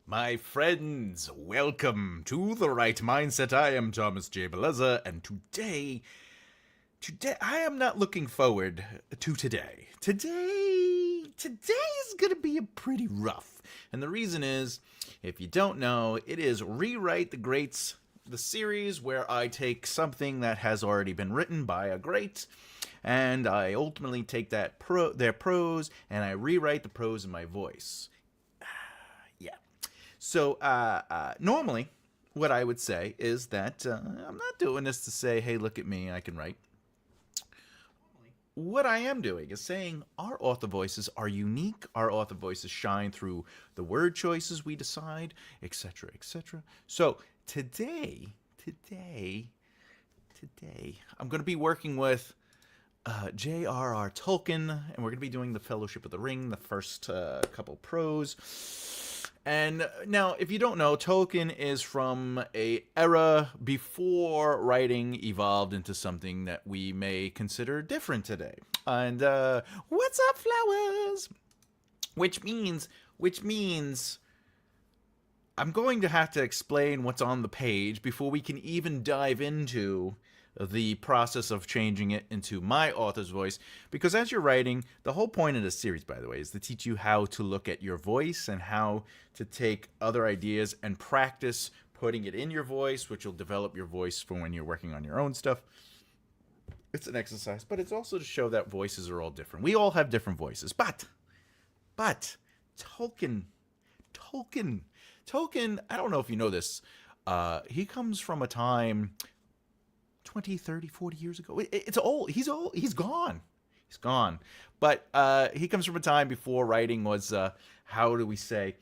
My friends, welcome to The Right Mindset. I am Thomas J. Bellezza, and today I am not looking forward to today. Today is going to be a pretty rough. And the reason is, if you don't know, it is Rewrite the Greats, the series where I take something that has already been written by a great, and I ultimately take their prose and I rewrite the prose in my voice. Yeah. So normally, what I would say is that I'm not doing this to say, "Hey, look at me, I can write." What I am doing is saying our author voices are unique. Our author voices shine through the word choices we decide, etc., etc. So today, I'm going to be working with JRR Tolkien, and we're going to be doing the Fellowship of the Ring, the first couple prose. And now, if you don't know, Tolkien is from a era before writing evolved into something that we may consider different today. And what's up, flowers? Which means I'm going to have to explain what's on the page before we can even dive into the process of changing it into my author's voice. Because as you're writing, the whole point of this series, by the way, is to teach you how to look at your voice and how to take other ideas and practice putting it in your voice, which will develop your voice for when you're working on your own stuff. It's an exercise, but it's also to show that voices are all different. We all have different voices, but Tolkien, Tolkien, I don't know if you know this, he comes from a time 20, 30, 40 years ago. It's old. He's old. He's gone. He's gone. But he comes from a time before writing was, how do we say,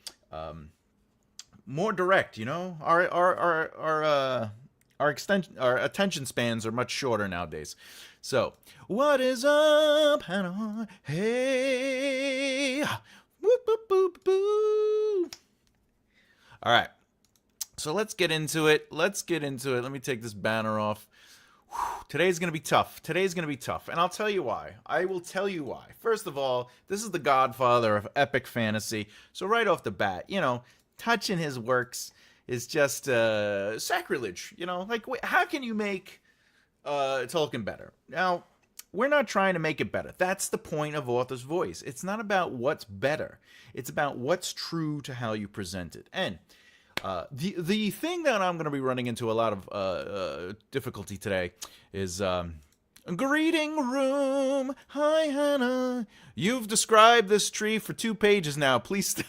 more direct. You know, our attention spans are much shorter nowadays. So, what is up, Hannah? Hey, whoop, boop, boop, boo. All right. So let's get into it. Let me take this banner off. Today's going to be tough. And I'll tell you why. I will tell you why. First of all, this is the godfather of epic fantasy. So right off the bat, touching his works is just sacrilege. Like, how can you make Tolkien better? Now, we're not trying to make it better. That's the point of author's voice. It's not about what's better. It's about what's true to how you present it. And the thing that I'm going to be running into a lot of difficulty today is greeting room. Hi, Hannah. You've described this tree for 2 pages now. Please.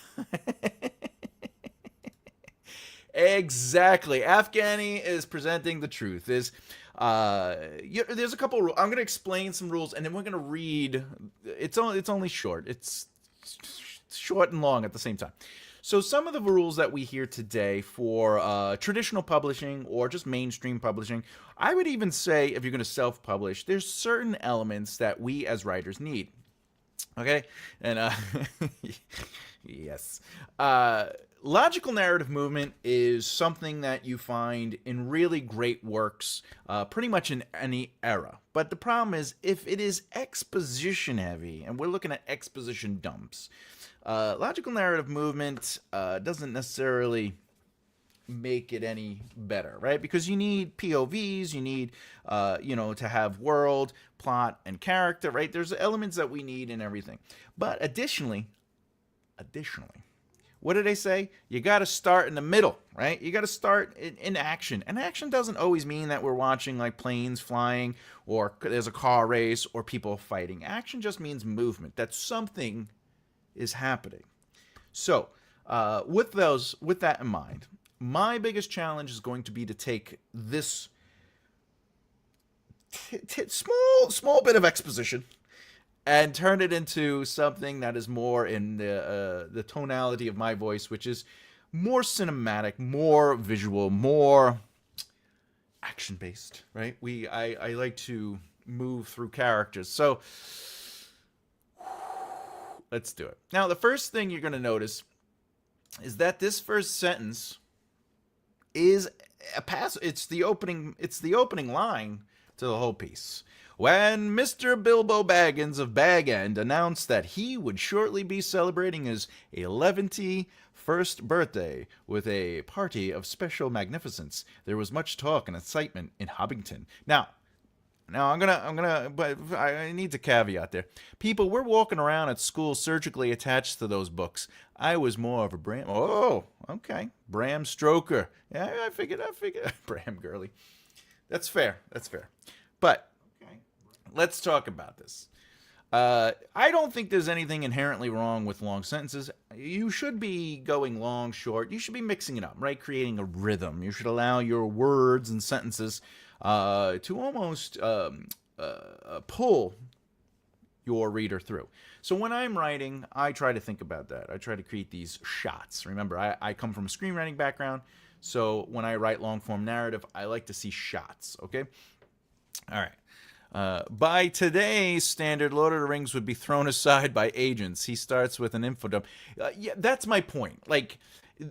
Exactly. Afghani is presenting the truth. There's a couple of rules. I'm going to explain some rules, and then we're going to read. It's only short. It's short and long at the same time. So some of the rules that we hear today for traditional publishing or just mainstream publishing, I would even say if you're going to self-publish, there's certain elements that we as writers need. Okay? And yes. Logical narrative movement is something that you find in really great works pretty much in any era. But the problem is if it is exposition heavy, and we're looking at exposition dumps, logical narrative movement doesn't necessarily make it any better, right? Because you need POVs, you need, to have world, plot, and character, right? There's elements that we need in everything. But additionally, what do they say? You got to start in the middle, right? You got to start in action. And action doesn't always mean that we're watching like planes flying or there's a car race or people fighting. Action just means movement. That's something is happening. So, with that in mind, my biggest challenge is going to be to take this small bit of exposition and turn it into something that is more in the tonality of my voice, which is more cinematic, more visual, more action-based, right? I like to move through characters. So let's do it. Now, the first thing you're going to notice is that this first sentence is it's the opening line to the whole piece. when Mr. Bilbo Baggins of Bag End announced that he would shortly be celebrating his 11th birthday with a party of special magnificence, there was much talk and excitement in Hobbiton. Now, but I need to caveat there. People, we're walking around at school surgically attached to those books. I was more of a Bram. Oh, okay. Bram Stoker. Yeah, I figured. Bram Gurley. That's fair. But let's talk about this. I don't think there's anything inherently wrong with long sentences. You should be going long, short. You should be mixing it up, right? Creating a rhythm. You should allow your words and sentences to almost pull your reader through. So when I'm writing, I try to think about that. I try to create these shots. Remember, I come from a screenwriting background, so when I write long-form narrative, I like to see shots, okay? All right. By today's standard, Lord of the Rings would be thrown aside by agents. He starts with an infodump. Yeah, that's my point. Like,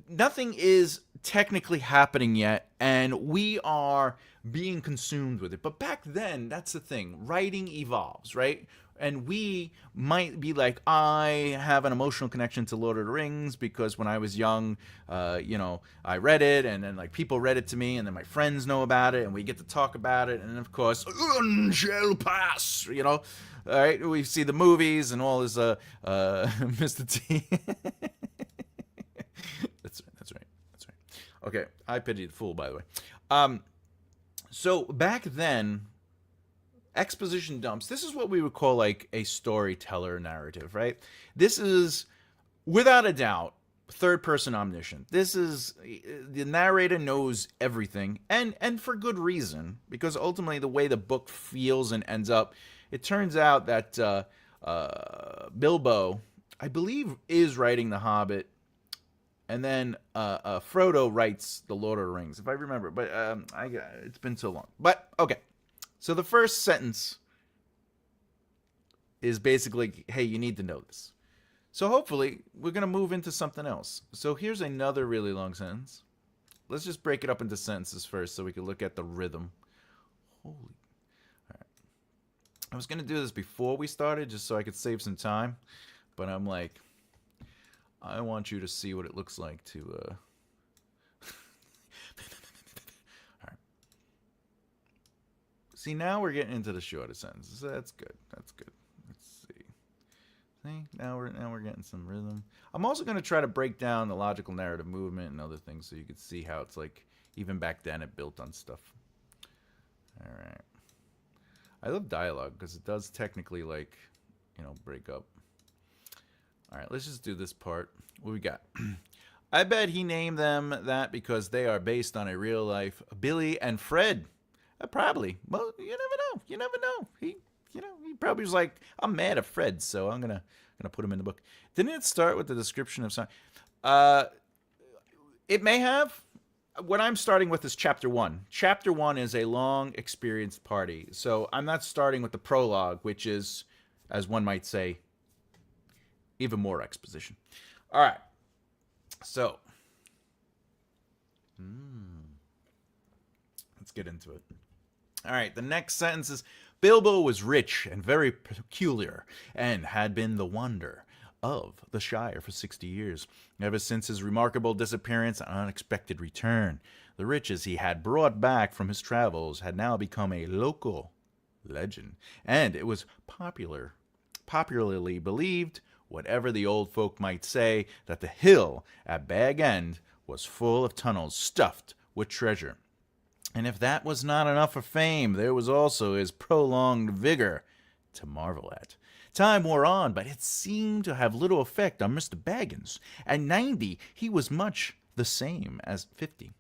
nothing is technically happening yet, and we are being consumed with it. But back then, that's the thing. Writing evolves, right? And we might be like, I have an emotional connection to Lord of the Rings because when I was young, I read it, and then like people read it to me, and then my friends know about it, and we get to talk about it, and then, of course, shall pass, All right, we see the movies and all this, Mr. T. That's right. Okay, I pity the fool, by the way. So back then, exposition dumps, this is what we would call like a storyteller narrative, right? This is, without a doubt, third-person omniscient. This is, the narrator knows everything, and for good reason, because ultimately the way the book feels and ends up, it turns out that Bilbo, I believe, is writing The Hobbit, and then Frodo writes The Lord of the Rings, if I remember, but it's been so long. But, okay. So the first sentence is basically, hey, you need to know this. So hopefully we're going to move into something else. So here's another really long sentence. Let's just break it up into sentences first so we can look at the rhythm. All right. I was going to do this before we started just so I could save some time. But I'm like, I want you to see what it looks like to... See, now we're getting into the shorter sentences. That's good. Let's see. See, now we're getting some rhythm. I'm also going to try to break down the logical narrative movement and other things so you can see how it's like, even back then it built on stuff. All right. I love dialogue because it does technically, like, break up. All right, let's just do this part. What we got? I bet he named them that because they are based on a real life Billy and Fred. Probably. Well, you never know. He probably was like, I'm mad at Fred, so I'm gonna put him in the book. Didn't it start with the description of something? It may have. What I'm starting with is chapter 1. Chapter 1 is a long, experienced party. So I'm not starting with the prologue, which is, as one might say, even more exposition. All right. So, let's get into it. All right, the next sentence is, Bilbo was rich and very peculiar, and had been the wonder of the Shire for 60 years. Ever since his remarkable disappearance and unexpected return, the riches he had brought back from his travels had now become a local legend, and it was popularly believed, whatever the old folk might say, that the hill at Bag End was full of tunnels stuffed with treasure. And if that was not enough for fame, there was also his prolonged vigor to marvel at. Time wore on, but it seemed to have little effect on Mr. Baggins. At 90, he was much the same as 50.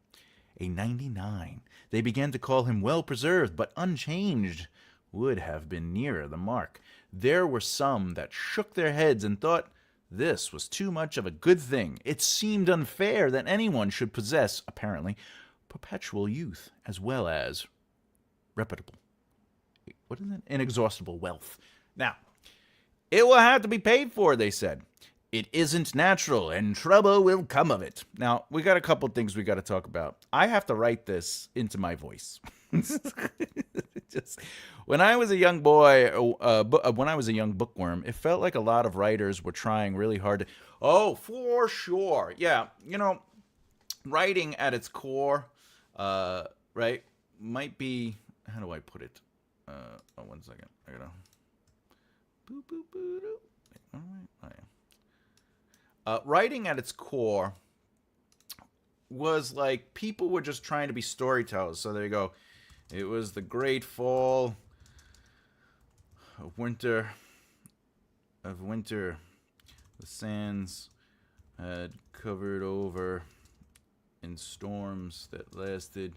A 99. They began to call him well-preserved, but unchanged would have been nearer the mark. There were some that shook their heads and thought this was too much of a good thing. It seemed unfair that anyone should possess, apparently, perpetual youth, as well as inexhaustible wealth. Now, it will have to be paid for, they said. It isn't natural, and trouble will come of it. Now, we got a couple things we got to talk about. I have to write this into my voice. When I was a young boy, when I was a young bookworm, it felt like a lot of writers were trying really hard to. Oh, for sure. Yeah. Writing at its core, right, might be. How do I put it? Oh, 1 second. I gotta. Boop, boop, boop, boop. All right. Oh, yeah. Writing at its core was like people were just trying to be storytellers. So there you go. It was the great fall of winter. The sands had covered over in storms that lasted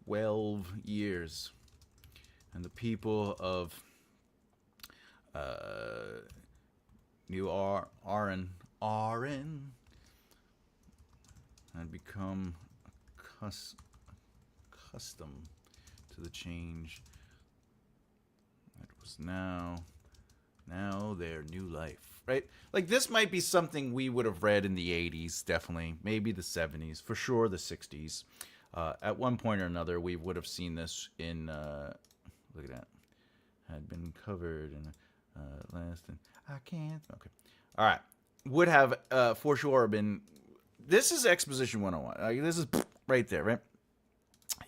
12 years. And the people of New Aran had become accustomed to the change that was now their new life, right? Like, this might be something we would have read in the 80s, definitely, maybe the 70s, for sure the 60s. At one point or another, we would have seen this in, look at that, had been covered in last, and I can't, okay. All right, would have for sure been, this is Exposition 101. Like, this is right there, right?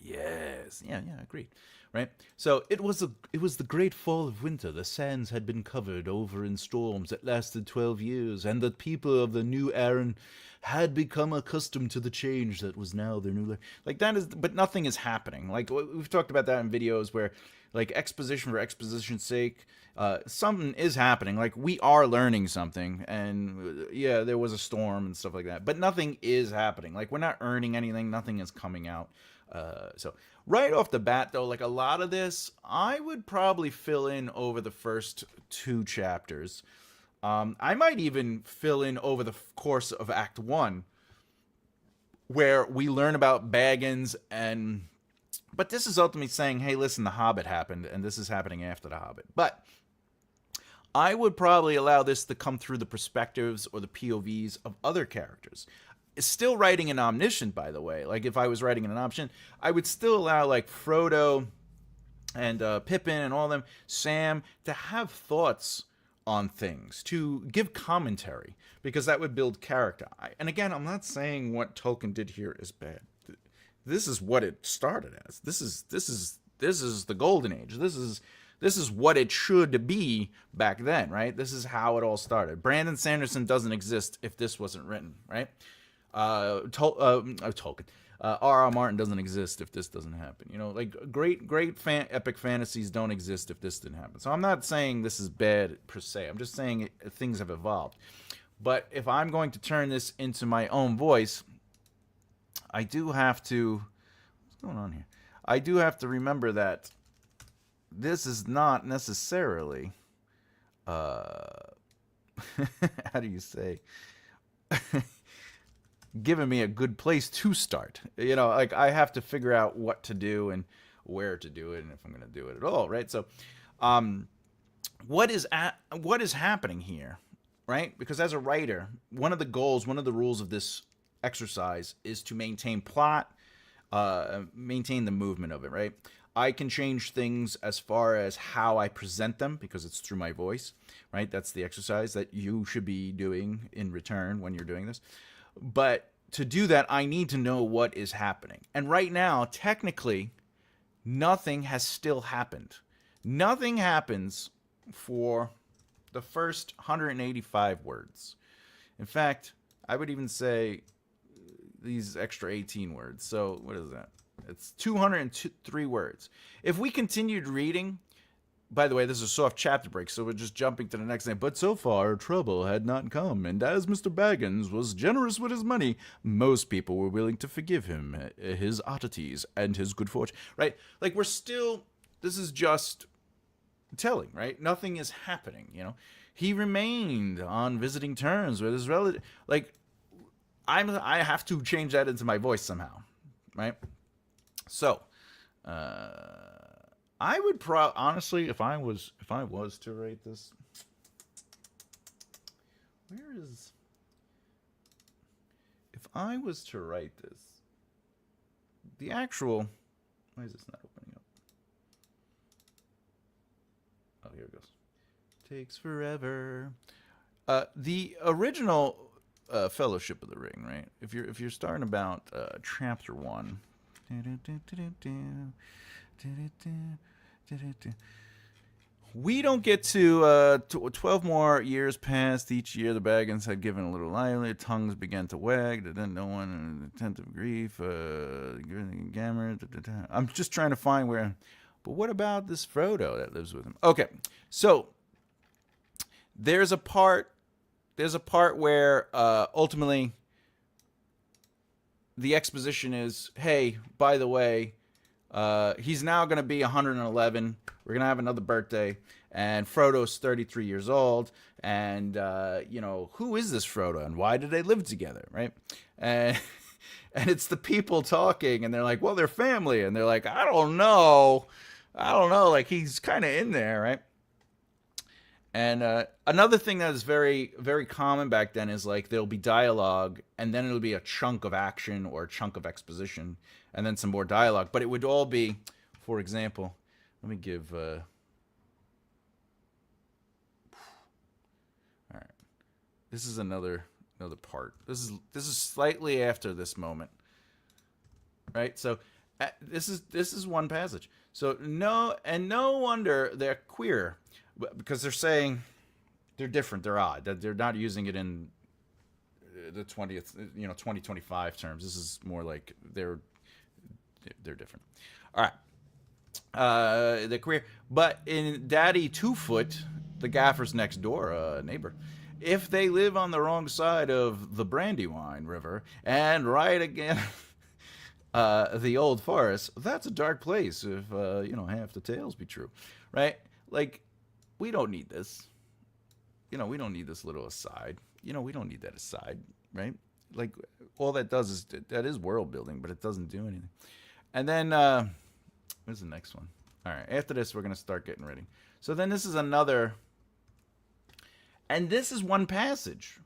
Yes, yeah, agreed. Right. So it was the great fall of winter. The sands had been covered over in storms that lasted 12 years, and the people of the new Aran had become accustomed to the change that was now their new life. Like, that is, but nothing is happening. Like, we've talked about that in videos where, like, exposition for exposition's sake, something is happening. Like, we are learning something, and yeah, there was a storm and stuff like that, but nothing is happening. Like, we're not earning anything. Nothing is coming out. So right off the bat, though, like, a lot of this, I would probably fill in over the first 2 chapters. I might even fill in over the course of Act 1, where we learn about Baggins, but this is ultimately saying, hey, listen, The Hobbit happened, and this is happening after The Hobbit. But I would probably allow this to come through the perspectives or the POVs of other characters. Still writing an omniscient, by the way. Like, if I was writing an omniscient, I would still allow, like, Frodo and Pippin and all them, Sam, to have thoughts on things, to give commentary, because that would build character. And again, I'm not saying what Tolkien did here is bad. This is what it started as. This is the golden age. This is what it should be back then, right? This is how it all started. Brandon Sanderson doesn't exist if this wasn't written, right? Tolkien. R.R. Martin doesn't exist if this doesn't happen. Like, great epic fantasies don't exist if this didn't happen. So I'm not saying this is bad per se. I'm just saying things have evolved. But if I'm going to turn this into my own voice, I do have to... What's going on here? I do have to remember that this is not necessarily... how do you say... giving me a good place to start. Like, I have to figure out what to do and where to do it, and if I'm going to do it at all, right? So, what is happening here, right? Because as a writer, one of the rules of this exercise is to maintain plot, maintain the movement of it, right? I can change things as far as how I present them, because it's through my voice, right? That's the exercise that you should be doing in return when you're doing this. But to do that, I need to know what is happening. And right now, technically, nothing has still happened. Nothing happens for the first 185 words. In fact, I would even say these extra 18 words. So what is that? It's 203 words. If we continued reading... By the way, this is a soft chapter break, so we're just jumping to the next thing. But so far, trouble had not come, and as Mr. Baggins was generous with his money, most people were willing to forgive him his oddities and his good fortune, right? Like, this is just telling, right? Nothing is happening, He remained on visiting terms with his relative. Like, I have to change that into my voice somehow, right? So, I would honestly, if I was to rate this, if I was to write this, the actual, why is this not opening up? here it goes. Takes forever. The original Fellowship of the Ring, right? If you're starting about chapter 1, we don't get to 12 more years passed. Each year the Baggins had given a little lively. Tongues began to wag. No one attentive grief. Gammer. I'm just trying to find where. But what about this Frodo that lives with him? Okay, so there's a part where ultimately the exposition is, hey, by the way, he's now going to be 111. We're going to have another birthday. And Frodo's 33 years old. And, who is this Frodo? And why did they live together, right? And it's the people talking. And they're like, well, they're family. And they're like, I don't know. Like, he's kind of in there, right? And another thing that is very, very common back then is like there'll be dialogue and then it'll be a chunk of action or a chunk of exposition and then some more dialogue. But it would all be, for example, let me give... all right. This is another part. This is slightly after this moment. Right? So this is one passage. So no wonder they're queer. Because they're saying they're different, they're odd. That they're not using it in the 2025 terms. This is more like they're different. All right, they're queer. But in Daddy Two-Foot, the gaffer's next door neighbor, if they live on the wrong side of the Brandywine River and right again the old forest, that's a dark place. If half the tales be true, right? Like. We don't need this. We don't need this little aside. We don't need that aside, right? Like, all that does is, that is world building, but it doesn't do anything. And then, where's the next one? All right, after this, we're going to start getting ready. So then this is another, and this is one passage.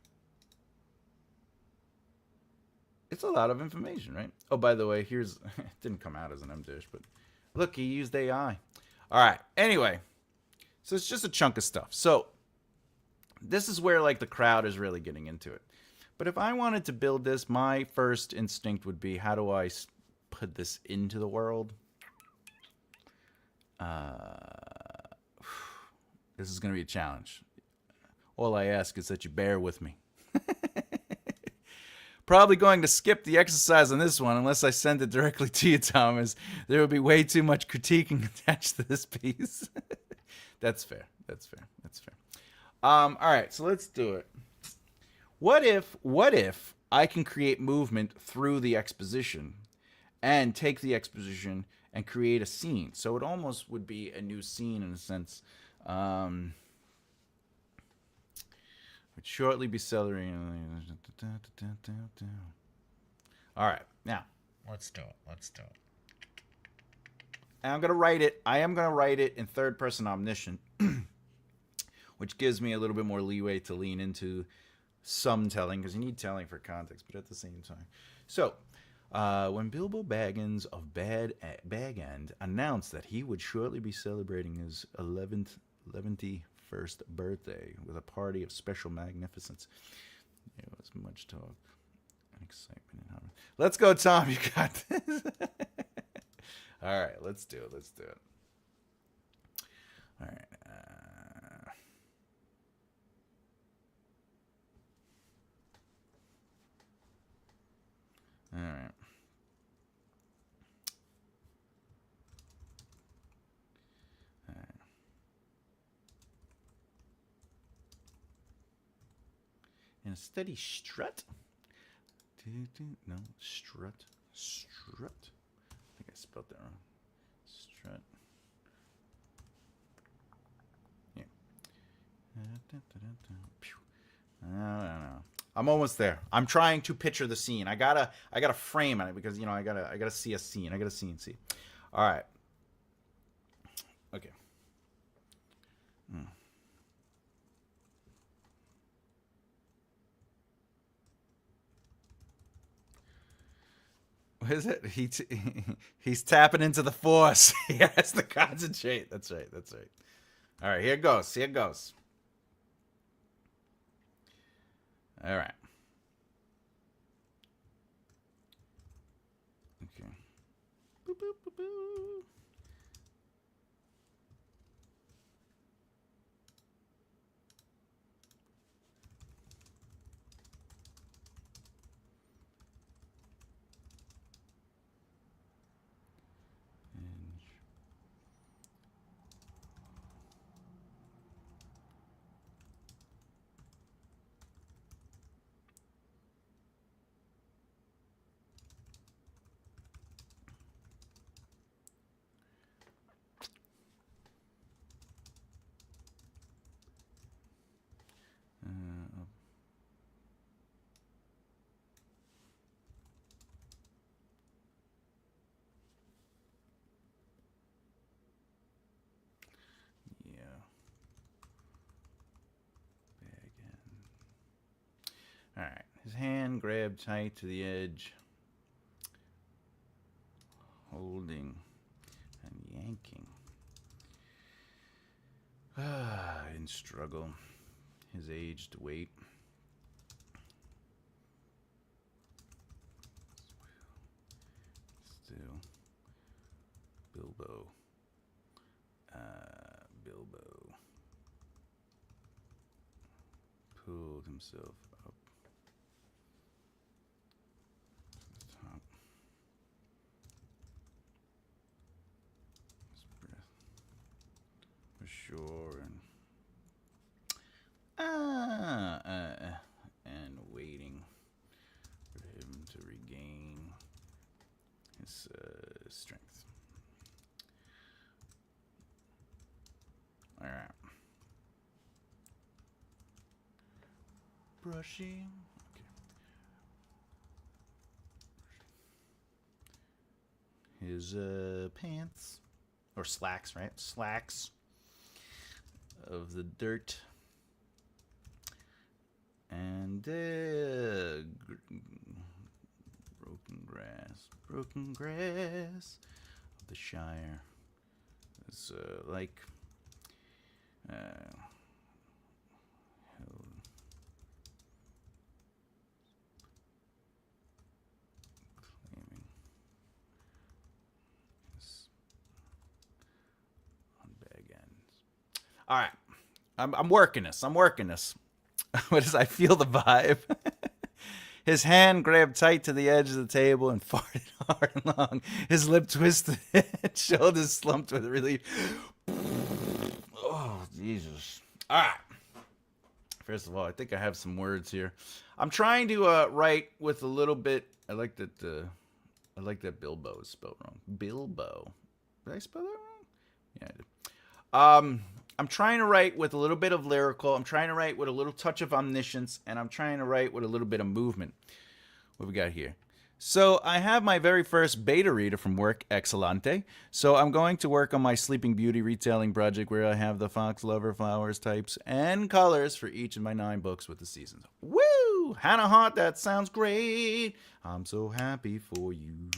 It's a lot of information, right? Oh, by the way, here's, it didn't come out as an M-dish, but look, he used AI. All right, anyway. So it's just a chunk of stuff. So this is where like the crowd is really getting into it. But if I wanted to build this, my first instinct would be, how do I put this into the world? This is going to be a challenge. All I ask is that you bear with me. Probably going to skip the exercise on this one unless I send it directly to you, Thomas. There would be way too much critiquing attached to this piece. That's fair. All right, so let's do it. What if I can create movement through the exposition and take the exposition and create a scene? So it almost would be a new scene in a sense. Would shortly be celebrating. All right, now let's do it. And I'm going to write it. I am going to write it in third person omniscient, which gives me a little bit more leeway to lean into some telling, because you need telling for context, but at the same time. So, when Bilbo Baggins of Bag End announced that he would shortly be celebrating his 11th birthday with a party of special magnificence, there was much talk and excitement and harmony. Let's go, Tom. You got this. All right, let's do it. All right. All right. In a steady strut. No, strut. I think I spelled that wrong. Strut. Yeah. No. I'm almost there. I'm trying to picture the scene. I gotta frame it because I gotta see a scene. I gotta see. All right. Okay. What is it? He's tapping into the force. He has to concentrate. That's right. All right, here goes. Here goes. All right. Okay. Boop, boop, boop, boop. Yeah. Bag end. All right. His hand grabbed tight to the edge, holding and yanking. In struggle, his aged weight. Still, Bilbo. Bilbo pulled himself up to the top. His breath was sure and waiting for him to regain his strength. All right. Brushing. Okay. His pants or slacks, right? Slacks of the dirt and broken grass of the Shire. It's like claiming his on bag ends. All right, I'm working this. I'm working this. What is? I feel the vibe. His hand grabbed tight to the edge of the table and farted hard and long. His lip twisted, shoulders slumped with relief. Oh, Jesus. All right. First of all, I think I have some words here. I'm trying to write with a little bit. I like that Bilbo is spelled wrong. Bilbo. Did I spell that wrong? Yeah, I did. I'm trying to write with a little bit of lyrical. I'm trying to write with a little touch of omniscience, and I'm trying to write with a little bit of movement. What we got here? So I have my very first beta reader from work, Excelente. So I'm going to work on my Sleeping Beauty retailing project where I have the Fox Lover flowers types and colors for each of my 9 books with the seasons. Woo! Hannah Hart, that sounds great. I'm so happy for you.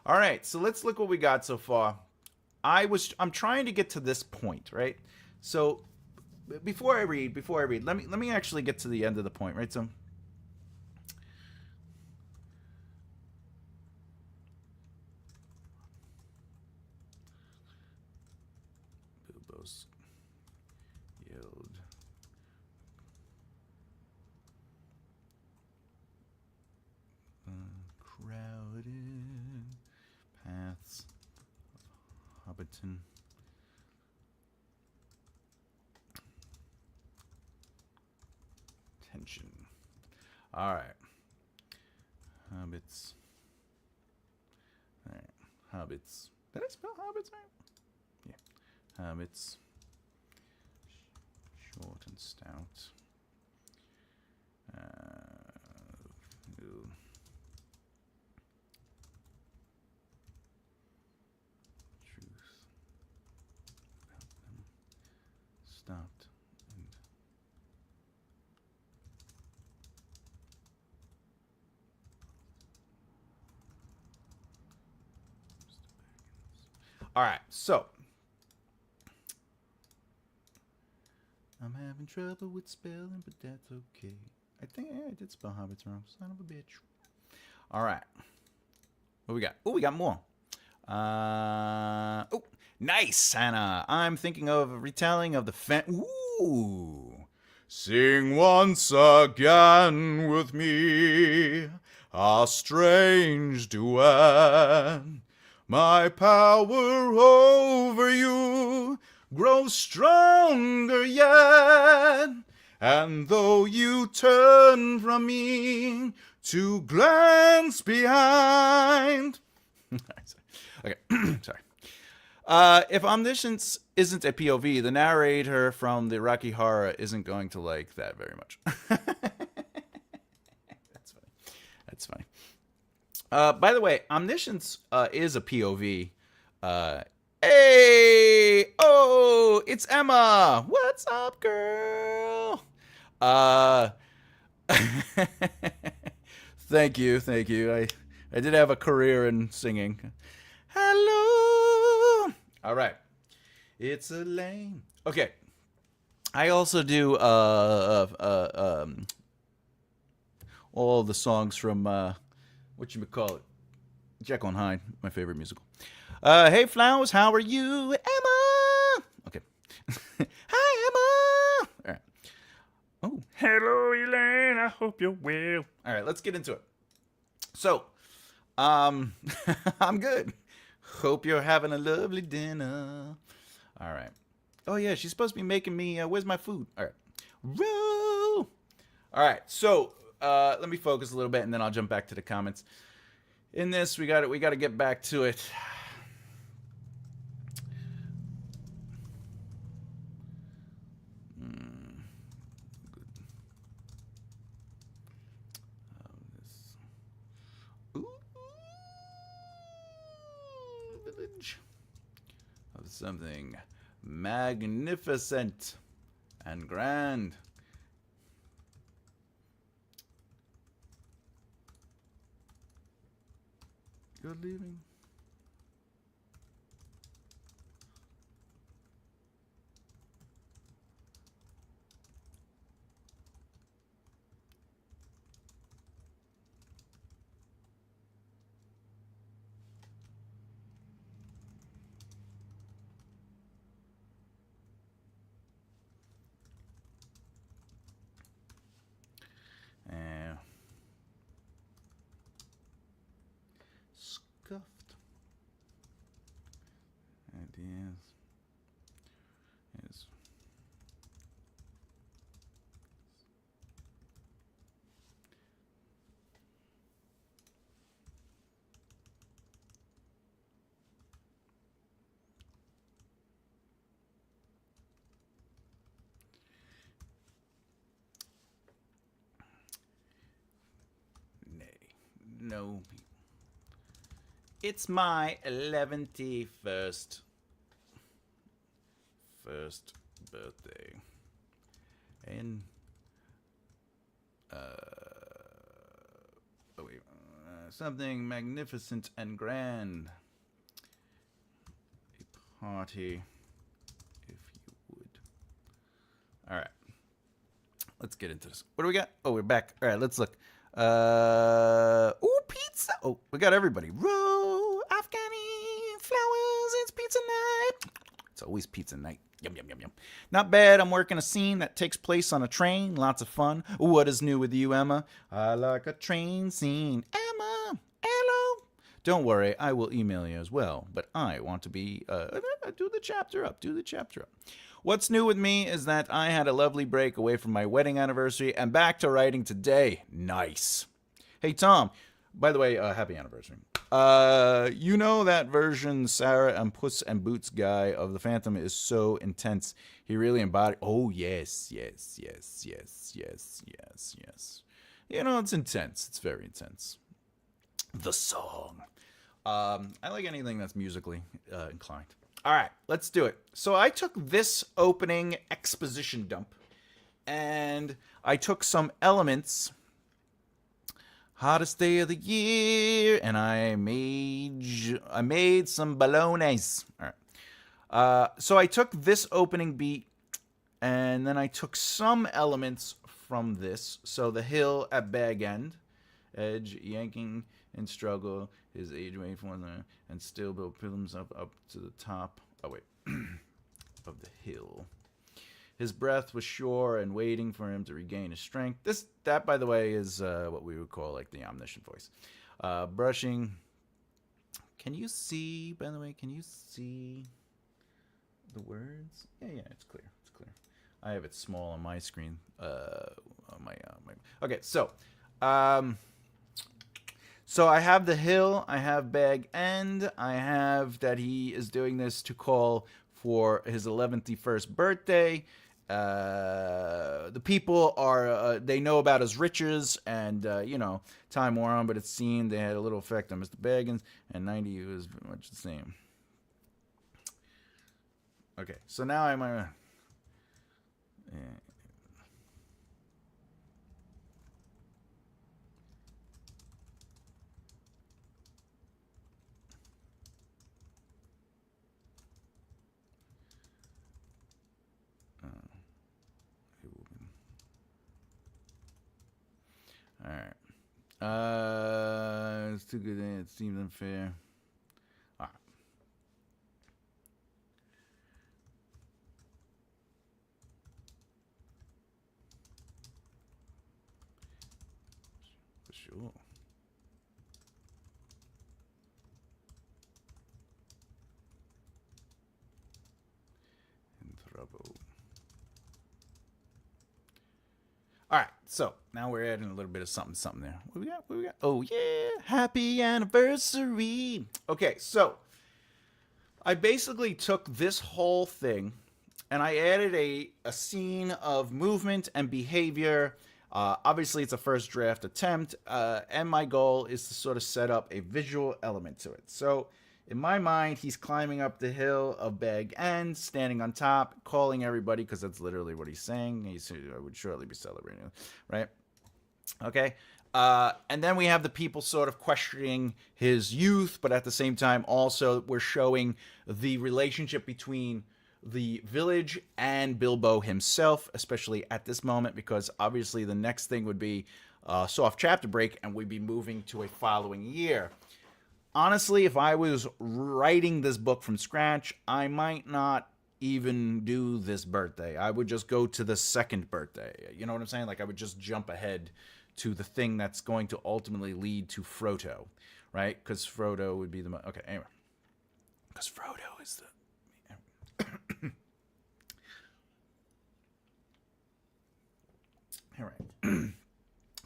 All right, so let's look what we got so far. I'm trying to get to this point, right? So before I read, let me actually get to the end of the point, right? So Bilbo's yelled. Crowded paths of Hobbiton. Tension. All right. Hobbits. All right. Hobbits. Did I spell hobbits right? Yeah. Hobbits. Short and stout. Truth about them stopped and all right, so having trouble with spelling, but that's okay. I think I did spell hobbits wrong. Son of a bitch. All right. What we got? Oh, we got more. Oh, nice, Hannah. I'm thinking of a retelling of the Ooh. Sing once again with me a strange duet. My power over you grows stronger yet. And though you turn from me to glance behind. Okay, sorry. If omniscience isn't a POV, the narrator from the Rocky Horror isn't going to like that very much. That's funny. By the way, omniscience is a POV. Hey! Oh, it's Emma! What's up, girl? Thank you. I did have a career in singing. Hello! All right. It's a lame. Okay. I also do all the songs from whatchamacallit, Jekyll and Hyde, my favorite musical. Hey Flowers, how are you? Emma! Okay. Hi Emma! All right. Oh, hello Elaine, I hope you're well. All right, let's get into it. So, I'm good. Hope you're having a lovely dinner. All right. Oh yeah, she's supposed to be making me, where's my food? All right. Roll! All right, so let me focus a little bit, and then I'll jump back to the comments. In this, we got to get back to it. Village of something magnificent and grand. Good leaving. Scuffed. Ideas. Yes. Nay. No. It's my 11th first birthday. And something magnificent and grand. A party, if you would. All right. Let's get into this. What do we got? Oh, we're back. All right, let's look. Ooh, pizza. Oh, we got everybody. Roll, Afghani, flowers, it's pizza night. It's always pizza night. Yum, yum, yum, yum. Not bad. I'm working a scene that takes place on a train. Lots of fun. What is new with you, Emma? I like a train scene. Emma, hello. Don't worry, I will email you as well. But I want to be, do the chapter up. What's new with me is that I had a lovely break away from my wedding anniversary and back to writing today. Nice. Hey, Tom. By the way, happy anniversary. You know that version Sarah and Puss and Boots guy of the Phantom is so intense. He really embodied. Oh, yes. You know, it's intense. It's very intense. The song. I like anything that's musically inclined. All right, let's do it. So I took this opening exposition dump, and I took some elements, hottest day of the year, and I made some bolognese. All right. So I took this opening beat And then I took some elements from this. So the hill at Bag End, Edge yanking and struggle, his age way for and still Bill pulled himself up to the top. Oh wait, of the hill. His breath was sure and waiting for him to regain his strength. That, by the way, is what we would call like the omniscient voice. Brushing. Can you see, by the way, can you see the words? Yeah, it's clear. It's clear. I have it small on my screen. Okay, so I have the hill, I have Bag End, I have that he is doing this to call for his 11th birthday. The people are, they know about his riches, and, time wore on, but it seemed they had a little effect on Mr. Baggins, and 90 was pretty much the same. Okay, so now I'm, Alright. It's too good. It seems unfair. Alright. For sure. In trouble. All right, so now we're adding a little bit of something there. What we got? What we got? Oh, yeah. Happy anniversary. Okay, so I basically took this whole thing and I added a scene of movement and behavior. Obviously, it's a first draft attempt, and my goal is to sort of set up a visual element to it. So in my mind, he's climbing up the hill of Bag End, standing on top, calling everybody, because that's literally what he's saying. I would shortly be celebrating, right? Okay. And then we have the people sort of questioning his youth, but at the same time, also we're showing the relationship between the village and Bilbo himself, especially at this moment, because obviously the next thing would be a soft chapter break, and we'd be moving to a following year. Honestly, if I was writing this book from scratch, I might not even do this birthday. I would just go to the second birthday. You know what I'm saying? Like, I would just jump ahead to the thing that's going to ultimately lead to Frodo, right? Because Frodo would be the... Okay, anyway. Because Frodo is the... All right.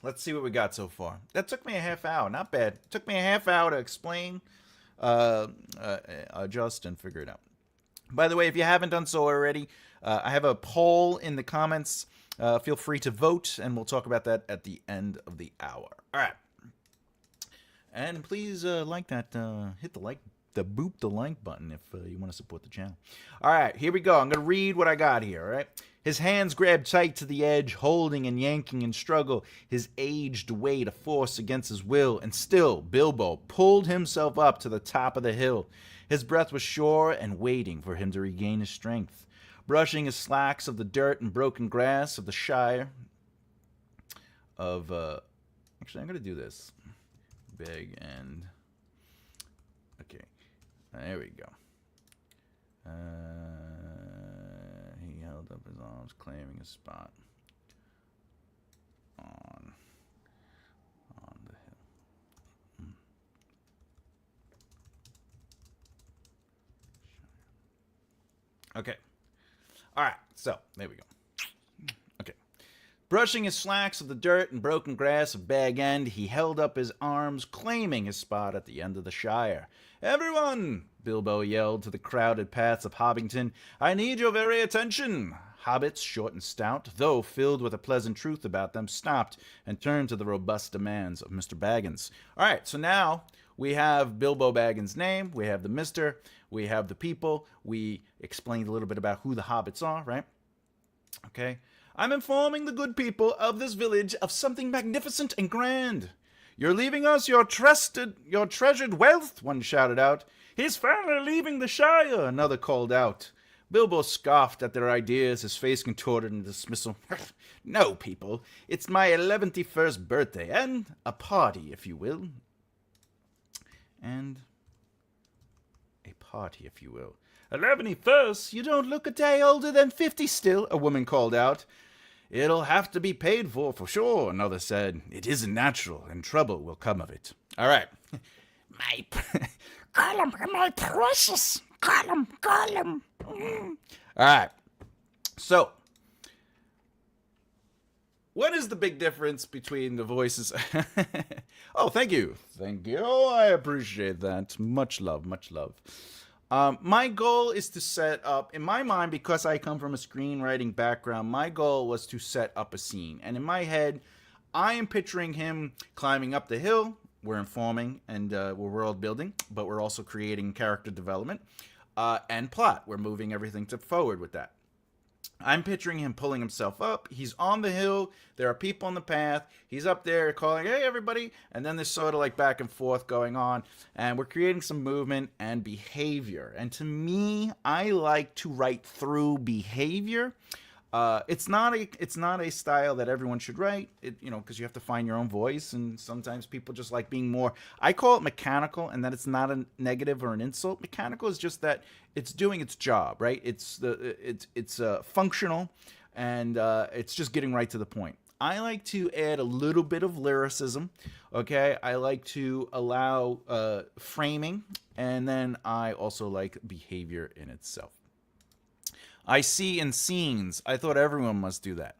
Let's see what we got so far. That took me a half hour. Not bad. It took me a half hour to explain, adjust, and figure it out. By the way, if you haven't done so already, I have a poll in the comments. Feel free to vote, and we'll talk about that at the end of the hour. All right. And please like that. Hit the like button if you want to support the channel. All right, here we go. I'm going to read what I got here, all right? His hands grabbed tight to the edge, holding and yanking in struggle, his aged weight a force against his will, and still Bilbo pulled himself up to the top of the hill. His breath was sure and waiting for him to regain his strength. Brushing his slacks of the dirt and broken grass of the Shire of... Actually, I'm going to do this. Big and... Okay. There we go. He held up his arms, claiming a spot on the hill. Okay. All right. So there we go. Okay. Brushing his slacks of the dirt and broken grass of Bag End, he held up his arms, claiming his spot at the end of the Shire. "Everyone!" Bilbo yelled to the crowded paths of Hobbiton. "I need your very attention." Hobbits, short and stout, though filled with a pleasant truth about them, stopped and turned to the robust demands of Mr. Baggins. All right, so now we have Bilbo Baggins' name, we have the Mr., we have the people, we explained a little bit about who the Hobbits are, right? Okay. "I'm informing the good people of this village of something magnificent and grand. You're leaving us your treasured wealth," one shouted out. "He's finally leaving the Shire," another called out. Bilbo scoffed at their ideas, his face contorted in dismissal. No, people, it's my 11th birthday, and a party, if you will. And a party, if you will. 11th? You don't look a day older than 50 still, a woman called out. It'll have to be paid for sure, another said. It isn't natural, and trouble will come of it. All right. Gollum, my precious. Gollum. All right. So, what is the big difference between the voices? Oh, thank you. Thank you. I appreciate that. Much love. My goal is to set up, in my mind, because I come from a screenwriting background, my goal was to set up a scene. And in my head, I am picturing him climbing up the hill. We're informing and we're world building, but we're also creating character development and plot. We're moving everything forward with that. I'm picturing him pulling himself up. He's on the hill. There are people on the path. He's up there calling, hey, everybody. And then there's sort of like back and forth going on. And we're creating some movement and behavior. And to me, I like to write through behavior. It's not a style that everyone should write, because you have to find your own voice, and sometimes people just like being more. I call it mechanical, and that it's not a negative or an insult. Mechanical is just that it's doing its job, right? It's functional, and it's just getting right to the point. I like to add a little bit of lyricism. Okay, I like to allow framing, and then I also like behavior in itself. I see in scenes. I thought everyone must do that.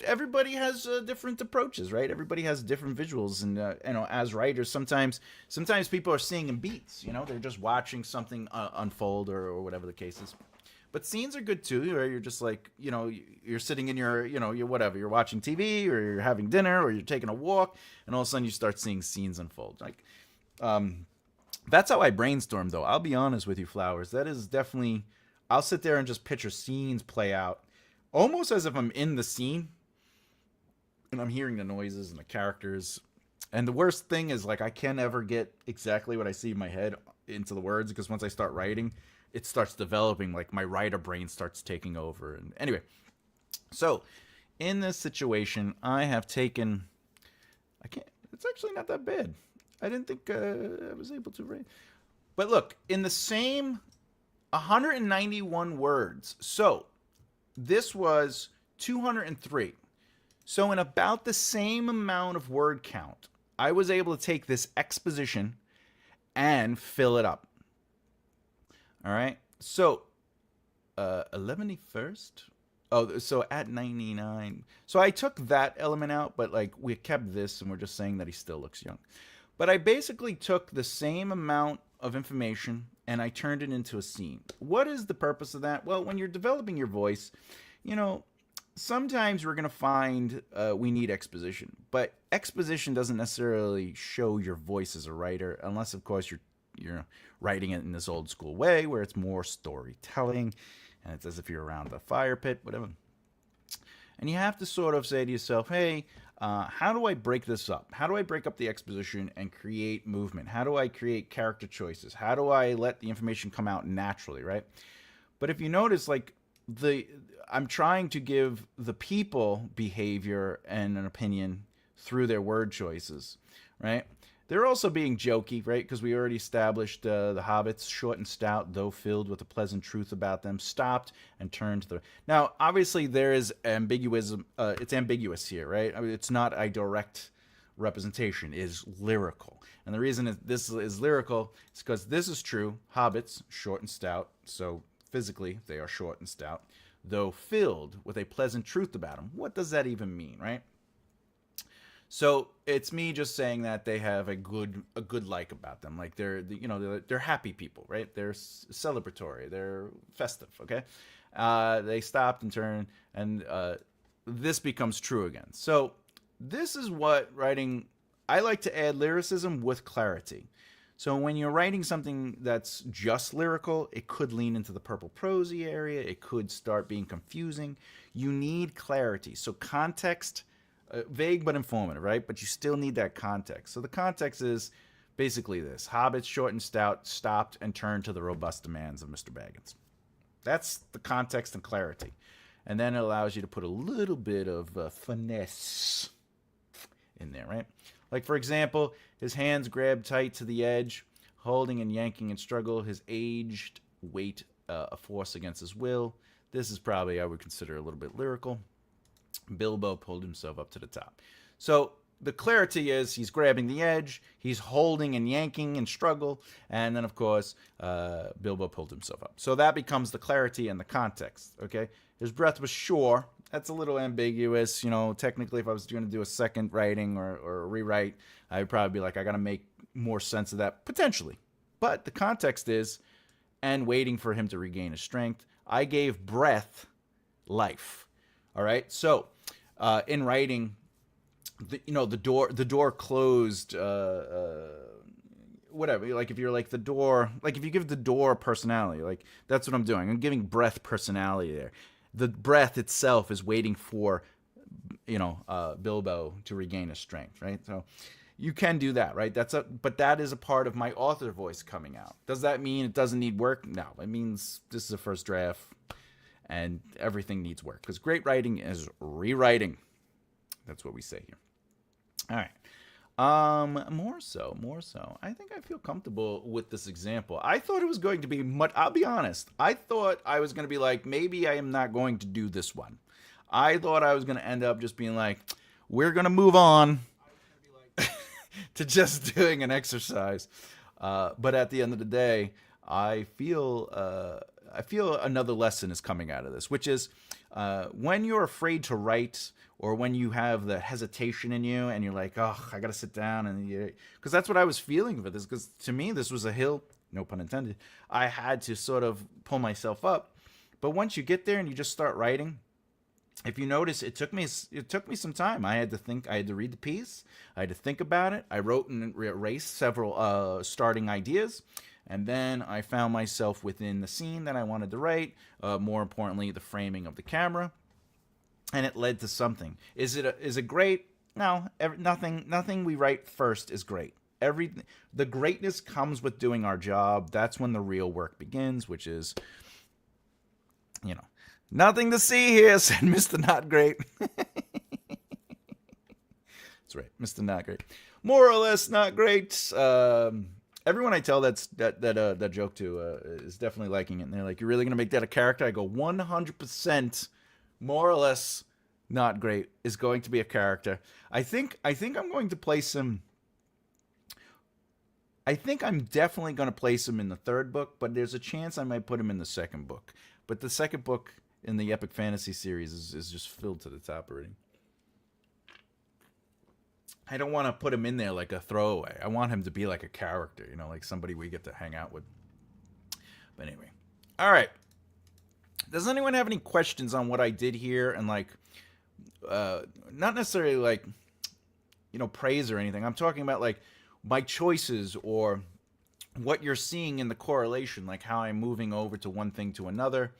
Everybody has different approaches, right? Everybody has different visuals, and as writers, sometimes people are seeing in beats. They're just watching something unfold or whatever the case is. But scenes are good too, right? You're just like, you're sitting in your whatever. You're watching TV, or you're having dinner, or you're taking a walk, and all of a sudden you start seeing scenes unfold. Like, that's how I brainstorm, though. I'll be honest with you, Flowers. That is definitely. I'll sit there and just picture scenes play out, almost as if I'm in the scene, and I'm hearing the noises and the characters. And the worst thing is, like, I can't ever get exactly what I see in my head into the words, because once I start writing, it starts developing, like, my writer brain starts taking over. And anyway, so in this situation, I have taken. It's actually not that bad. I didn't think I was able to write. But look, in the same 191 words. So this was 203. So in about the same amount of word count, I was able to take this exposition and fill it up. All right. So 11st. Oh, so at 99. So I took that element out, but like we kept this, and we're just saying that he still looks young. But I basically took the same amount of information and I turned it into a scene. What is the purpose of that? Well, when you're developing your voice, sometimes we're going to find we need exposition. But exposition doesn't necessarily show your voice as a writer, unless, of course, you're writing it in this old school way where it's more storytelling, and it's as if you're around the fire pit, whatever. And you have to sort of say to yourself, hey, how do I break this up? How do I break up the exposition and create movement? How do I create character choices? How do I let the information come out naturally, right? But if you notice, like, I'm trying to give the people behavior and an opinion through their word choices, right? They're also being jokey, right? Because we already established the hobbits, short and stout, though filled with a pleasant truth about them, stopped and turned to the. Now, obviously, there is ambiguous. It's ambiguous here, right? I mean, it's not a direct representation. It is lyrical, and the reason this is lyrical is because this is true. Hobbits, short and stout, so physically they are short and stout, though filled with a pleasant truth about them. What does that even mean, right? So it's me just saying that they have a good like about them, like they're happy people, right? They're celebratory, they're festive. Okay, they stopped and turned, and this becomes true again. So this is what writing. I like to add lyricism with clarity. So when you're writing something that's just lyrical, it could lean into the purple prosy area. It could start being confusing. You need clarity. So context. Vague but informative, right? But you still need that context. So the context is Basically this. Hobbits, short and stout, stopped and turned to the robust demands of Mr. Baggins. That's the context and clarity. And then it allows you to put a little bit of finesse in there, right? Like, for example, his hands grab tight to the edge, holding and yanking in struggle, his aged weight a force against his will. This is probably, I would consider, a little bit lyrical. Bilbo pulled himself up to the top. So the clarity is he's grabbing the edge, he's holding and yanking in struggle, and then, of course, Bilbo pulled himself up. So that becomes the clarity and the context, okay? His breath was sure. That's a little ambiguous. You know, technically, if I was going to do a second writing or a rewrite, I would probably be like, I got to make more sense of that, potentially. But the context is, and waiting for him to regain his strength. I gave breath life. All right? So, in writing, the door closed, whatever. Like, if you're like the door, like if you give the door personality, like that's what I'm doing. I'm giving breath personality there. The breath itself is waiting for, Bilbo to regain his strength, right? So you can do that, right? But that is a part of my author voice coming out. Does that mean it doesn't need work? No, it means this is a first draft and everything needs work, because great writing is rewriting. That's what we say here. All right. More so. I think I feel comfortable with this example. I thought it was going to be much, I'll be honest. I thought I was going to be like, maybe I am not going to do this one. I thought I was going to end up just being like, we're going to move on to just doing an exercise. But at the end of the day, I feel another lesson is coming out of this, which is when you're afraid to write, or when you have the hesitation in you and you're like, oh, I got to sit down. And because that's what I was feeling for this, because to me, this was a hill, no pun intended. I had to sort of pull myself up. But once you get there and you just start writing, if you notice, it took me some time. I had to think, I had to read the piece. I had to think about it. I wrote and erased several starting ideas. And then I found myself within the scene that I wanted to write. More importantly, the framing of the camera. And it led to something. Is it great? No, nothing we write first is great. The greatness comes with doing our job. That's when the real work begins, which is, nothing to see here, said Mr. Not Great. That's right, Mr. Not Great. More or less not great. Everyone I tell that joke to is definitely liking it. And they're like, "You're really gonna make that a character?" I go, 100%. More or less not great is going to be a character. I think I'm going to place him. I think I'm definitely going to place him in the third book, but there's a chance I might put him in the second book. But the second book in the epic fantasy series is just filled to the top already. I don't want to put him in there like a throwaway. I want him to be like a character, like somebody we get to hang out with. But anyway. All right. Does anyone have any questions on what I did here? And not necessarily praise or anything. I'm talking about my choices or what you're seeing in the correlation, like how I'm moving over to one thing to another,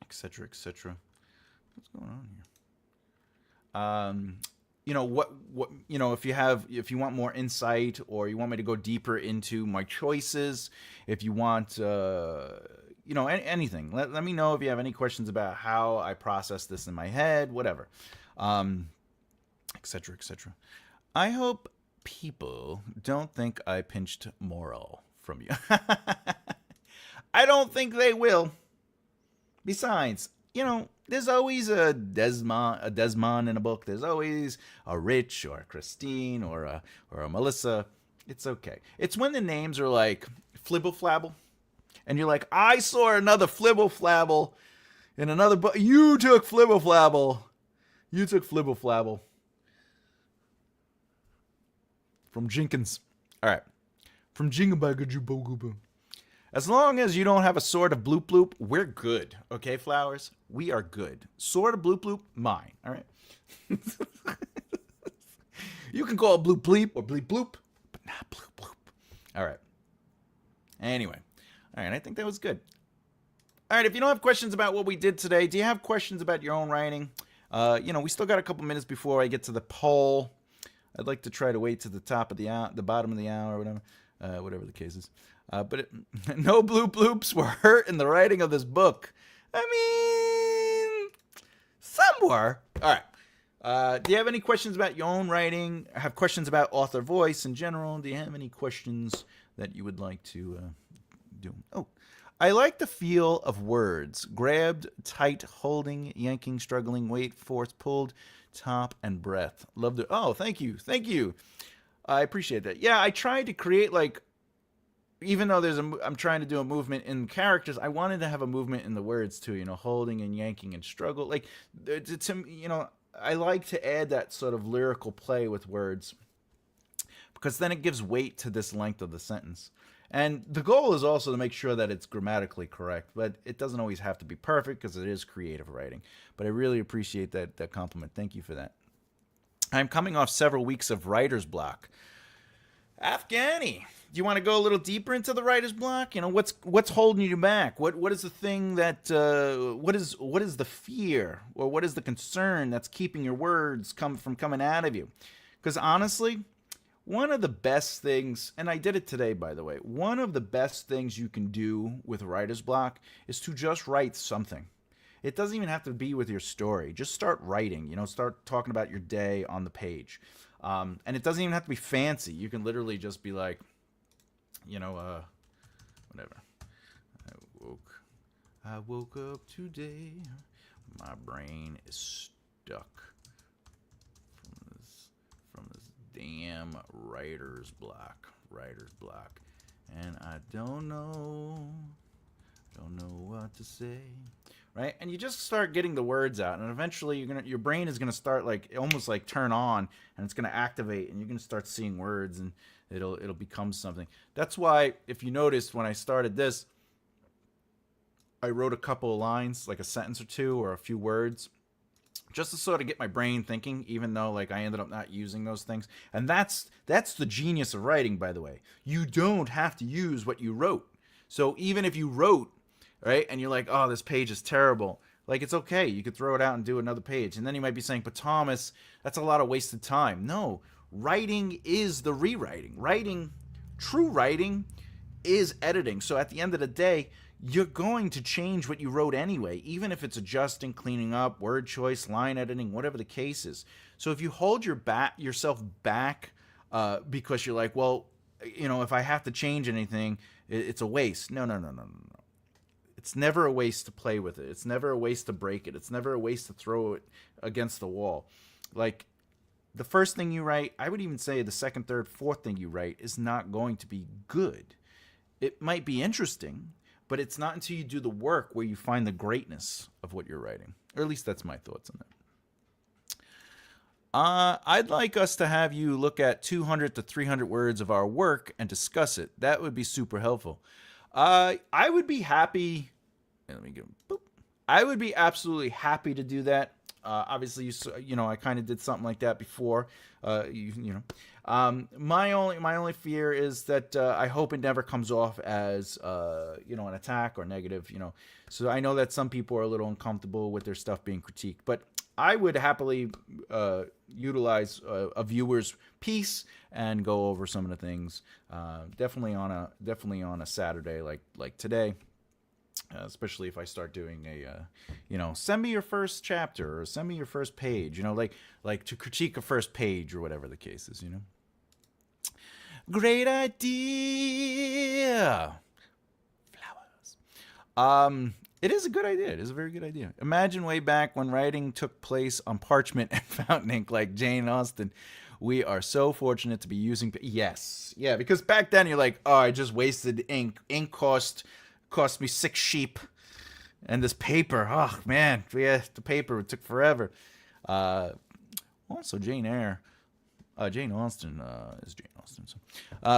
etc., etc. What's going on here? If you want more insight, or you want me to go deeper into my choices, if you want anything. Let me know if you have any questions about how I process this in my head, whatever, etc., etc. I hope people don't think I pinched moral from you. I don't think they will. Besides, there's always a Desmond in a book. There's always a Rich or a Christine or a Melissa. It's okay. It's when the names are like Flibble Flabble. And you're like, I saw another Flibble Flabble in another book. You took Flibble Flabble. You took Flibble Flabble. From Jenkins. All right. From Jingabagajuboguboo. As long as you don't have a sword of bloop bloop, we're good. Okay, Flowers? We are good. Sword of bloop bloop, mine. All right? You can call it bloop bleep or bleep bloop, but not bloop bloop. All right. Anyway. All right, I think that was good. All right, if you don't have questions about what we did today, do you have questions about your own writing? We still got a couple minutes before I get to the poll. I'd like to try to wait to the top of the hour, the bottom of the hour, or whatever the case is. No bloops were hurt in the writing of this book. I mean, some were. All right. Do you have any questions about your own writing? Have questions about author voice in general? Do you have any questions that you would like to do? Oh, I like the feel of words. Grabbed, tight, holding, yanking, struggling, weight, force, pulled, top, and breath. Love the... Oh, thank you. Thank you. I appreciate that. Yeah, I tried to create, like... Even though I'm trying to do a movement in characters, I wanted to have a movement in the words too, you know, holding and yanking and struggle. Like, you know, I like to add that sort of lyrical play with words because then it gives weight to this length of the sentence. And the goal is also to make sure that it's grammatically correct, but it doesn't always have to be perfect because it is creative writing. But I really appreciate that compliment. Thank you for that. I'm coming off several weeks of writer's block. Afghani, do you want to go a little deeper into the writer's block? You know, what's holding you back? What is the thing that what is the fear or what is the concern that's keeping your words from coming out of you? Because honestly, one of the best things, and I did it today, by the way, one of the best things you can do with writer's block is to just write something. It doesn't even have to be with your story. Just start writing, you know, start talking about your day on the page. And it doesn't even have to be fancy. You can literally just be like, you know, whatever. I woke up today. My brain is stuck from this damn writer's block. And I don't know what to say. Right? And you just start getting the words out, and eventually your brain is gonna start like almost like turn on, and it's gonna activate, and you're gonna start seeing words, and it'll become something. That's why, if you noticed when I started this, I wrote a couple of lines, like a sentence or two or a few words, just to sort of get my brain thinking, even though like I ended up not using those things. And that's the genius of writing, by the way. You don't have to use what you wrote. So even if you wrote, right, and you're like, oh, this page is terrible, like, it's okay. You could throw it out and do another page. And then you might be saying, but Thomas, that's a lot of wasted time. No, writing is the rewriting. True writing is editing. So at the end of the day, you're going to change what you wrote anyway, even if it's adjusting, cleaning up, word choice, line editing, whatever the case is. So if you hold yourself back because you're like, well, you know, if I have to change anything, it's a waste. No. It's never a waste to play with it. It's never a waste to break it. It's never a waste to throw it against the wall. Like, the first thing you write, I would even say the second, third, fourth thing you write is not going to be good. It might be interesting, but it's not until you do the work where you find the greatness of what you're writing. Or at least that's my thoughts on that. I'd like us to have you look at 200 to 300 words of our work and discuss it. That would be super helpful. I would be happy. Let me go. Boop. I would be absolutely happy to do that. Obviously, you know, I kind of did something like that before. You know, my only fear is that I hope it never comes off as you know, an attack or negative. You know, so I know that some people are a little uncomfortable with their stuff being critiqued, but I would happily utilize a viewer's piece and go over some of the things. Definitely on a Saturday like today. Especially if I start doing a, you know, send me your first chapter or send me your first page, you know, like to critique a first page or whatever the case is, you know. Great idea. Flowers. It is a good idea. It is a very good idea. Imagine way back when writing took place on parchment and fountain ink like Jane Austen. We are so fortunate to be using... Yes. Yeah, because back then you're like, oh, I just wasted ink. Ink cost me 6 sheep. And this paper, oh, man. Yeah, the paper took forever. Also, Jane Austen is Jane Austen. So.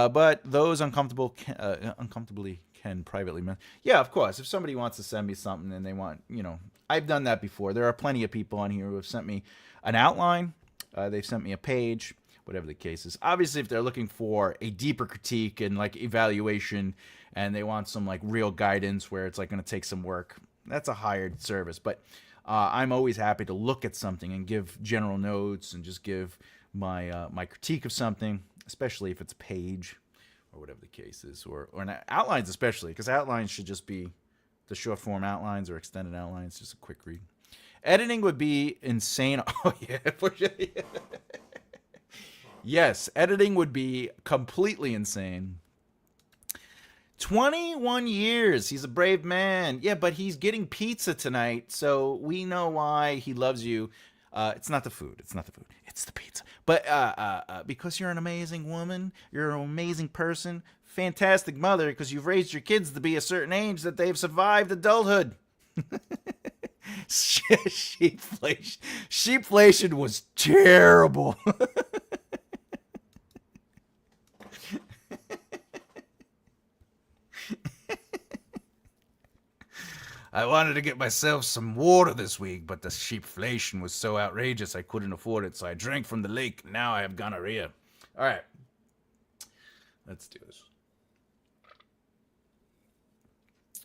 But those uncomfortably can privately... Yeah, of course. If somebody wants to send me something and they want, you know... I've done that before. There are plenty of people on here who have sent me an outline. They've sent me a page, whatever the case is. Obviously, if they're looking for a deeper critique and like evaluation and they want some like real guidance where it's like going to take some work, that's a hired service. But I'm always happy to look at something and give general notes and just give my critique of something, especially if it's a page or whatever the case is, or outlines especially, because outlines should just be the short form outlines or extended outlines, just a quick read. Editing would be insane. Oh yeah, yes, editing would be completely insane. 21 years. He's a brave man. Yeah, but he's getting pizza tonight, so we know why he loves you. It's not the food. It's not the food. It's the pizza. But because you're an amazing woman, you're an amazing person, fantastic mother, because you've raised your kids to be a certain age that they've survived adulthood. Sheepflation. Sheepflation was terrible. I wanted to get myself some water this week, but the sheepflation was so outrageous I couldn't afford it, so I drank from the lake. Now I have gonorrhea. All right. Let's do this.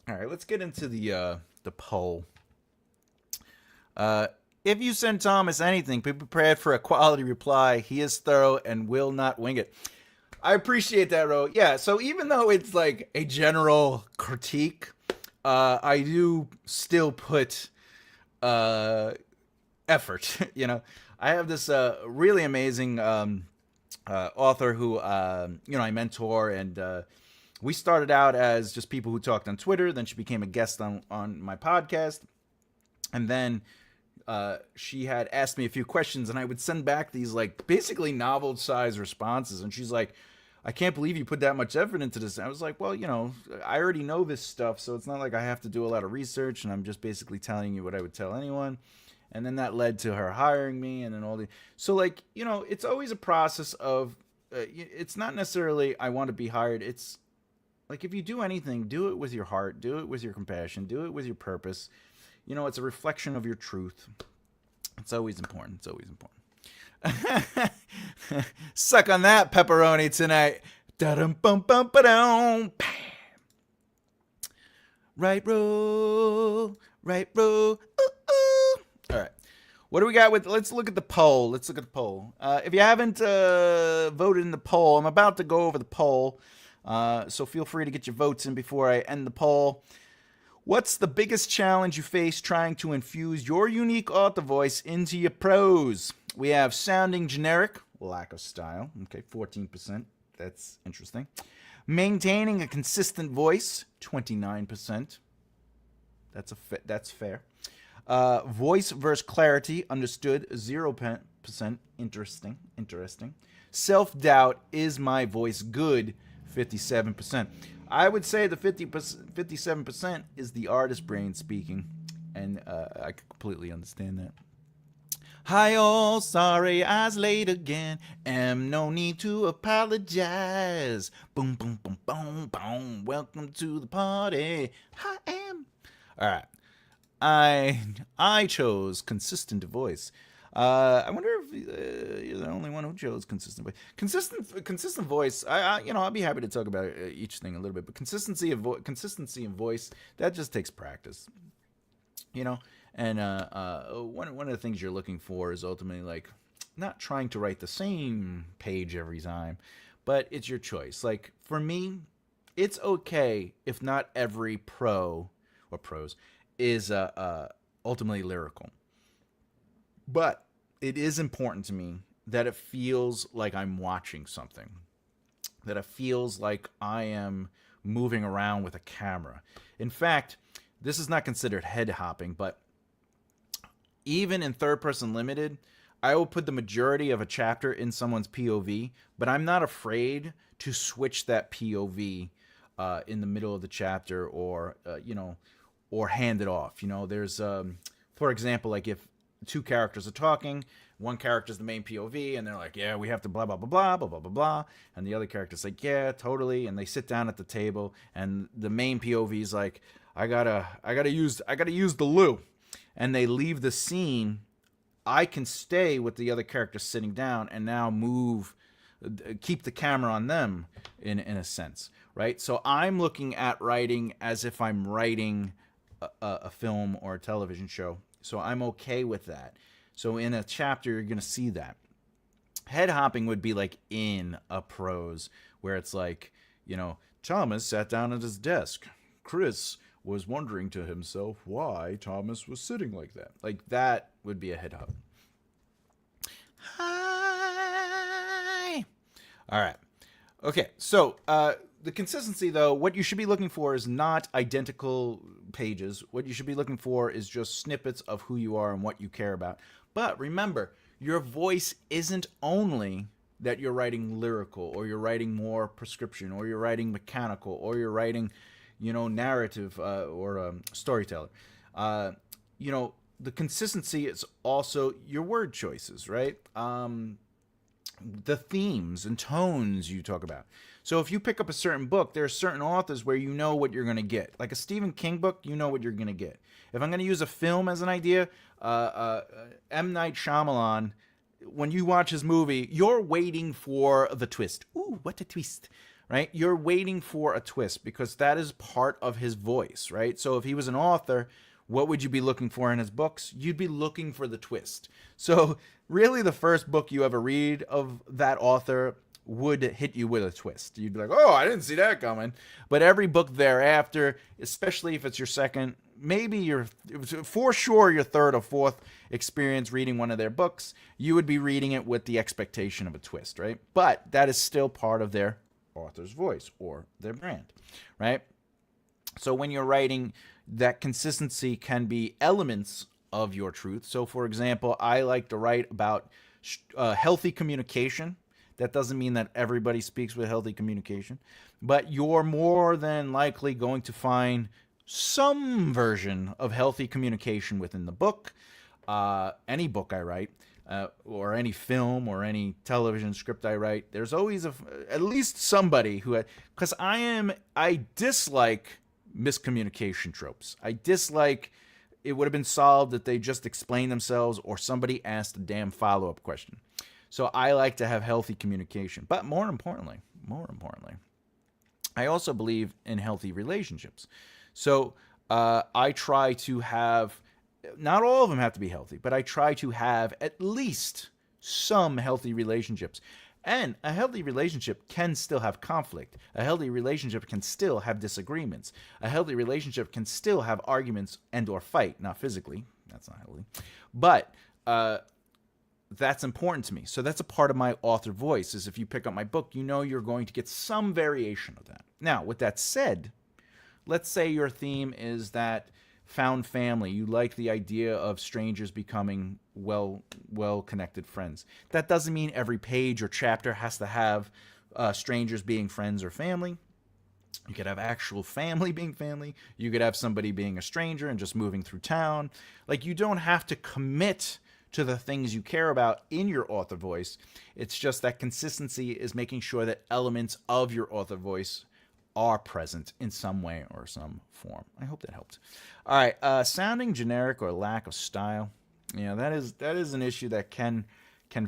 All right, let's get into the poll. If you send Thomas anything, be prepared for a quality reply. He is thorough and will not wing it. I appreciate that, Ro. Yeah, so even though it's like a general critique, I do still put effort. You know, I have this really amazing author who I mentor, and we started out as just people who talked on Twitter. Then she became a guest on my podcast, and then she had asked me a few questions, and I would send back these like basically novel-sized responses, and she's like, I can't believe you put that much effort into this. And I was like, well, I already know this stuff, so it's not like I have to do a lot of research, and I'm just basically telling you what I would tell anyone. And then that led to her hiring me, and then all the... So, like, it's always a process of... it's not necessarily I want to be hired. It's like if you do anything, do it with your heart, do it with your compassion, do it with your purpose. It's a reflection of your truth. It's always important. It's always important. Suck on that pepperoni tonight. Da-dum-bum-bum-ba-dum. Right row. Right row. Ooh. All right. What do we got with... Let's look at the poll. If you haven't voted in the poll, I'm about to go over the poll. So feel free to get your votes in before I end the poll. What's the biggest challenge you face trying to infuse your unique author voice into your prose? We have sounding generic, lack of style. Okay, 14%. That's interesting. Maintaining a consistent voice, 29%. That's fair. Voice versus clarity, understood, 0%. Interesting. Self-doubt, is my voice good, 57%. I would say the 57% is the artist brain speaking, and I completely understand that. Hi all, sorry I was late again. No need to apologize. Boom, boom, boom, boom, boom. Welcome to the party. Hi, am. All right. I chose consistent voice. I wonder if you're the only one who chose consistent voice. Consistent voice. I'll be happy to talk about each thing a little bit, but consistency in voice, that just takes practice. And one of the things you're looking for is ultimately like not trying to write the same page every time, but it's your choice. Like for me, it's okay if not every prose is ultimately lyrical. But it is important to me that it feels like I'm watching something, that it feels like I am moving around with a camera. In fact, this is not considered head hopping, but even in third person limited, I will put the majority of a chapter in someone's POV, but I'm not afraid to switch that POV in the middle of the chapter or hand it off. There's, for example, like if two characters are talking, one character's the main POV, and they're like, yeah, we have to blah, blah, blah, blah, blah, blah, blah, blah. And the other character's like, yeah, totally. And they sit down at the table, and the main POV's like, I gotta use the loo. And they leave the scene. I can stay with the other character sitting down and now keep the camera on them in a sense, right? So I'm looking at writing as if I'm writing a film or a television show. So I'm okay with that. So in a chapter, you're going to see that. Head hopping would be like in a prose where it's like, Thomas sat down at his desk. Chris was wondering to himself why Thomas was sitting like that. Like that would be a head hop. Hi. All right. Okay. So the consistency, though, what you should be looking for is not identical pages. What you should be looking for is just snippets of who you are and what you care about. But remember, your voice isn't only that you're writing lyrical, or you're writing more prescription, or you're writing mechanical, or you're writing, narrative or storyteller. The consistency is also your word choices, right? The themes and tones you talk about. So if you pick up a certain book, there are certain authors where you know what you're going to get. Like a Stephen King book, you know what you're going to get. If I'm going to use a film as an idea, M. Night Shyamalan, when you watch his movie, you're waiting for the twist. Ooh, what a twist, right? You're waiting for a twist because that is part of his voice, right? So if he was an author, what would you be looking for in his books? You'd be looking for the twist. So really the first book you ever read of that author would hit you with a twist. You'd be like, oh, I didn't see that coming. But every book thereafter, especially if it's your second, maybe for sure your third or fourth experience reading one of their books, you would be reading it with the expectation of a twist, right? But that is still part of their author's voice or their brand, right? So when you're writing, that consistency can be elements of your truth. So for example, I like to write about healthy communication. That doesn't mean that everybody speaks with healthy communication, but you're more than likely going to find some version of healthy communication within the book. Any book I write, or any film or any television script I write, there's always at least somebody who, because I dislike miscommunication tropes. I dislike it would have been solved if they just explained themselves or somebody asked a damn follow-up question. So I like to have healthy communication. But more importantly, I also believe in healthy relationships. So I try to have, not all of them have to be healthy, but I try to have at least some healthy relationships. And a healthy relationship can still have conflict. A healthy relationship can still have disagreements. A healthy relationship can still have arguments and or fight. Not physically. That's not healthy. But that's important to me. So that's a part of my author voice, is if you pick up my book, you know you're going to get some variation of that. Now, with that said, let's say your theme is that found family. You like the idea of strangers becoming well-connected friends. That doesn't mean every page or chapter has to have strangers being friends or family. You could have actual family being family. You could have somebody being a stranger and just moving through town. Like, you don't have to commit to the things you care about in your author voice. It's just that consistency is making sure that elements of your author voice are present in some way or some form. I hope that helped. All right, sounding generic or lack of style. That is an issue that can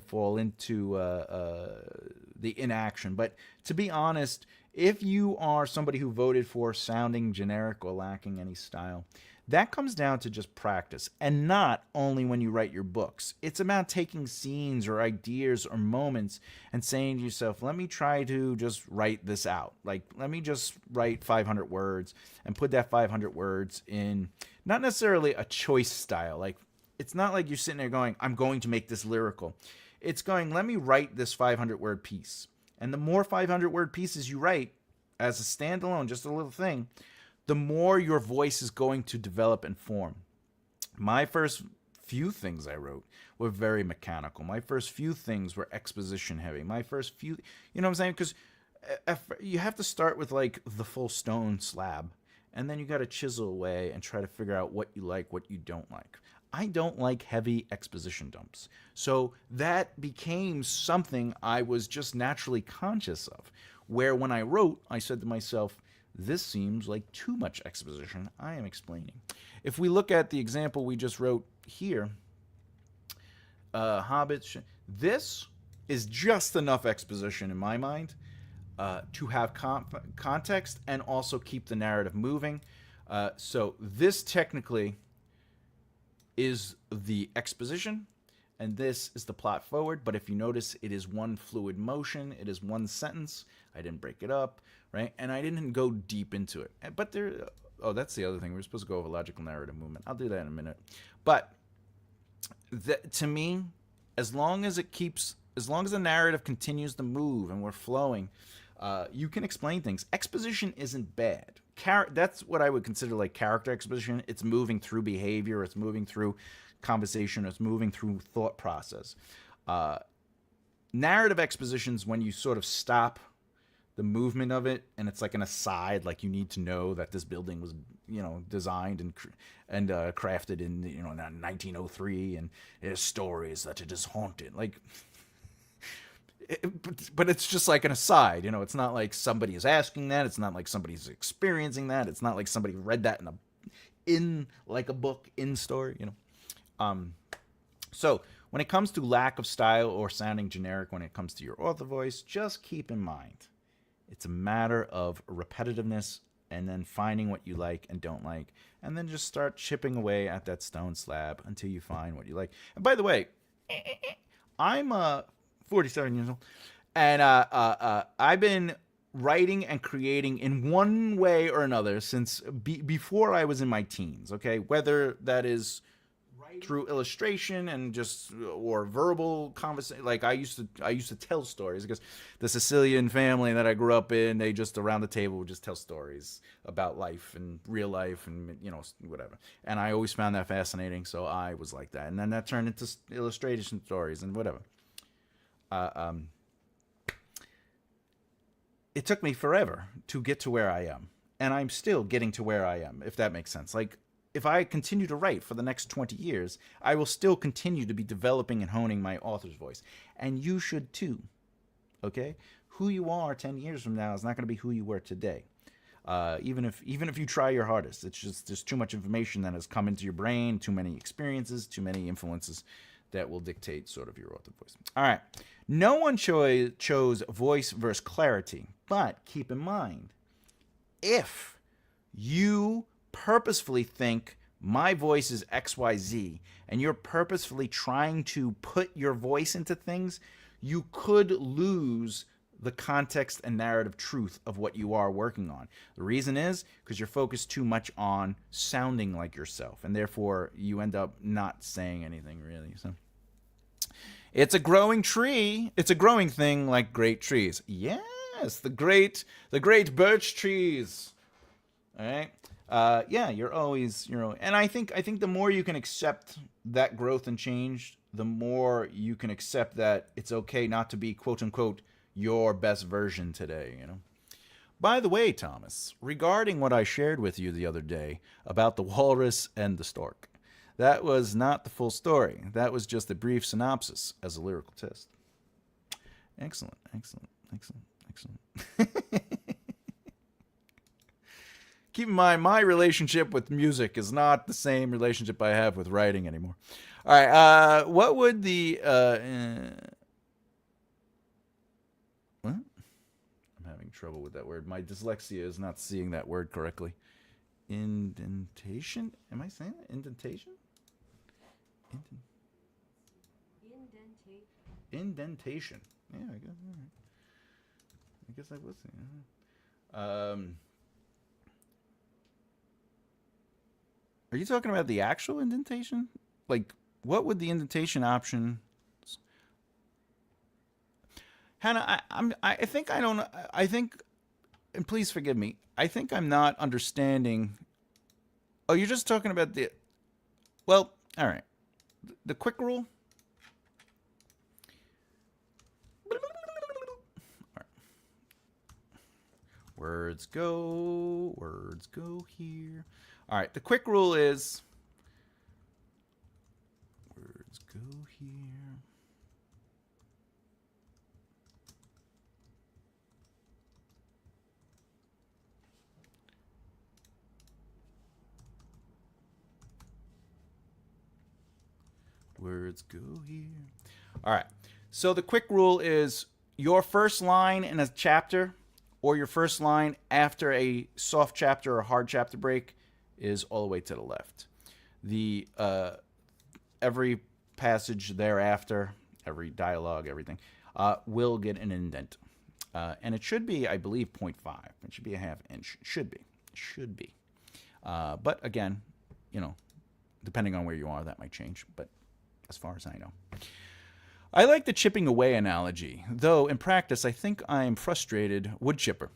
fall into the inaction. But to be honest, if you are somebody who voted for sounding generic or lacking any style, that comes down to just practice, and not only when you write your books. It's about taking scenes or ideas or moments and saying to yourself, let me try to just write this out. Like, let me just write 500 words and put that 500 words in not necessarily a choice style. Like, it's not like you're sitting there going, I'm going to make this lyrical. It's going, let me write this 500-word piece. And the more 500-word pieces you write as a standalone, just a little thing, the more your voice is going to develop and form. My first few things I wrote were very mechanical. My first few things were exposition heavy. My first few, you know what I'm saying? Because you have to start with like the full stone slab, and then you got to chisel away and try to figure out what you like, what you don't like. I don't like heavy exposition dumps. So that became something I was just naturally conscious of, where when I wrote, I said to myself, this seems like too much exposition. I am explaining. If we look at the example we just wrote here, Hobbits, this is just enough exposition in my mind to have context and also keep the narrative moving. So this technically is the exposition, and this is the plot forward. But if you notice, it is one fluid motion. It is one sentence. I didn't break it up, right? And I didn't go deep into it. But there, oh, that's the other thing. We're supposed to go over logical narrative movement. I'll do that in a minute. But to me, as long as the narrative continues to move and we're flowing, you can explain things. Exposition isn't bad. That's what I would consider like character exposition. It's moving through behavior. It's moving through conversation. It's moving through thought process. Narrative expositions, when you sort of stop the movement of it, and it's like an aside, like you need to know that this building was, designed and crafted in, 1903, and there's stories that it is haunted. Like, but it's just like an aside, It's not like somebody is asking that. It's not like somebody's experiencing that. It's not like somebody read that in like a book, in story, So when it comes to lack of style or sounding generic when it comes to your author voice, just keep in mind, it's a matter of repetitiveness and then finding what you like and don't like, and then just start chipping away at that stone slab until you find what you like. And by the way, I'm 47 years old, and I've been writing and creating in one way or another since before I was in my teens, okay? Whether that is through illustration and just or verbal conversation. Like I used to tell stories because the Sicilian family that I grew up in, they just around the table would just tell stories about life and real life and whatever. And I always found that fascinating, so I was like that. And then that turned into illustration stories and whatever. It took me forever to get to where I am, and I'm still getting to where I am, if that makes sense. Like, if I continue to write for the next 20 years, I will still continue to be developing and honing my author's voice. And you should too, okay? Who you are 10 years from now is not going to be who you were today. Even if you try your hardest, it's just there's too much information that has come into your brain, too many experiences, too many influences that will dictate sort of your author voice. All right. No one chose voice versus clarity, but keep in mind, if you purposefully think my voice is XYZ and you're purposefully trying to put your voice into things, you could lose the context and narrative truth of what you are working on. The reason is because you're focused too much on sounding like yourself, and therefore you end up not saying anything really. So it's a growing tree. It's a growing thing like great trees. Yes, the great birch trees. All right. You're always, and I think the more you can accept that growth and change, the more you can accept that it's okay not to be quote unquote your best version today, By the way, Thomas, regarding what I shared with you the other day about the walrus and the stork, that was not the full story. That was just a brief synopsis as a lyrical test. Excellent. Keep in mind, my relationship with music is not the same relationship I have with writing anymore. All right, what would the... what? I'm having trouble with that word. My dyslexia is not seeing that word correctly. Indentation? Am I saying that? Indentation? Indentation. Yeah, I guess. All right. I guess I was saying. Are you talking about the actual indentation? Like, what would the indentation option? Hannah, I think I don't. I think, and please forgive me. I think I'm not understanding. Oh, you're just talking about the. Well, all right. The quick rule. All right. Words go here. All right, the quick rule is words go here. Words go here. All right, so the quick rule is your first line in a chapter or your first line after a soft chapter or hard chapter break is all the way to the left. The every passage thereafter, every dialogue, everything, will get an indent. And it should be, I believe, 0.5. It should be a half inch. Should be. But again, depending on where you are, that might change. But as far as I know. I like the chipping away analogy, though in practice, I think I am frustrated wood chipper.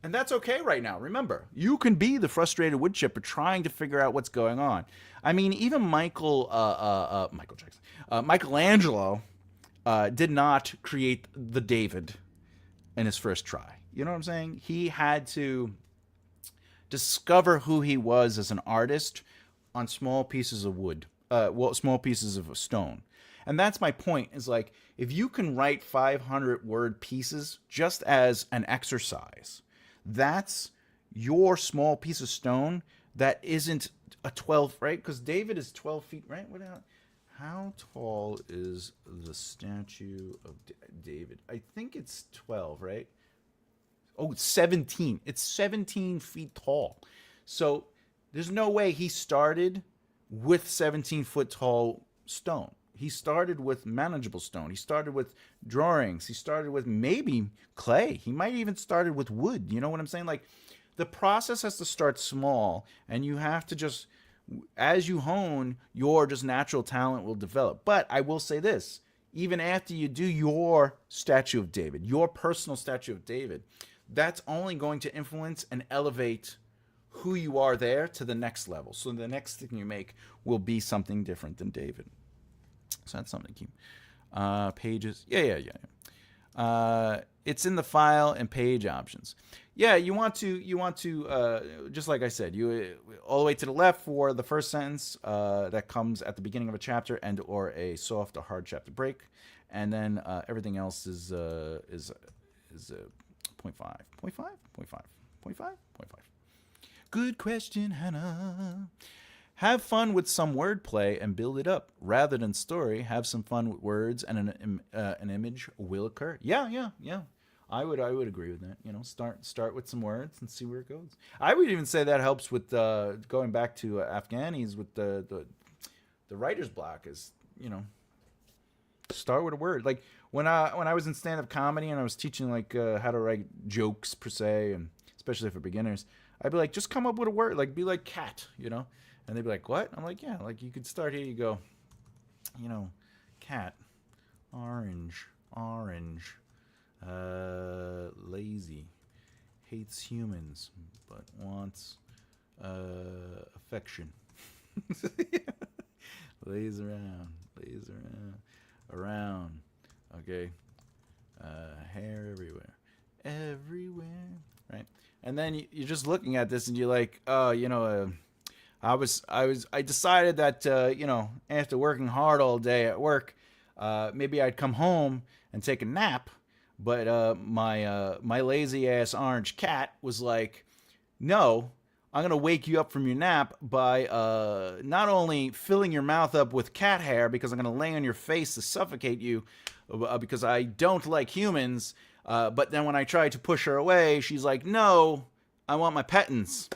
And that's okay right now. Remember, you can be the frustrated wood chipper trying to figure out what's going on. I mean, even Michelangelo did not create the David in his first try. You know what I'm saying? He had to discover who he was as an artist on small pieces of wood, small pieces of stone. And that's my point, is like, if you can write 500 word pieces just as an exercise, that's your small piece of stone that isn't a 12, right? Because David is 12 feet, right? How tall is the statue of David? I think it's 12, right? Oh, it's 17. It's 17 feet tall. So there's no way he started with 17-foot tall stone. He started with manageable stone. He started with drawings. He started with maybe clay. He might even started with wood. You know what I'm saying? Like, the process has to start small, and you have to just, as you hone, your just natural talent will develop. But I will say this, even after you do your statue of David, your personal statue of David, that's only going to influence and elevate who you are there to the next level. So the next thing you make will be something different than David. So that's something to keep. Pages. Yeah. It's in the file and page options. Yeah, you want to just like I said, you all the way to the left for the first sentence that comes at the beginning of a chapter and or a soft or hard chapter break, and then everything else is 0.5. Good question, Hannah. Have fun with some wordplay and build it up. Rather than story, have some fun with words and an image will occur. Yeah. I would agree with that. Start with some words and see where it goes. I would even say that helps with going back to Afghanis with the writer's block is, start with a word. Like when I was in stand-up comedy and I was teaching like how to write jokes per se, and especially for beginners, I'd be like, just come up with a word, like be like cat, And they'd be like, what? I'm like, yeah, like you could start here, you go, cat, orange, lazy, hates humans, but wants affection. Lays around, okay, hair everywhere, right? And then you're just looking at this and you're like, oh, I decided that, after working hard all day at work, maybe I'd come home and take a nap. But my lazy ass orange cat was like, no, I'm going to wake you up from your nap by not only filling your mouth up with cat hair because I'm going to lay on your face to suffocate you because I don't like humans. But then when I tried to push her away, she's like, no, I want my pettins.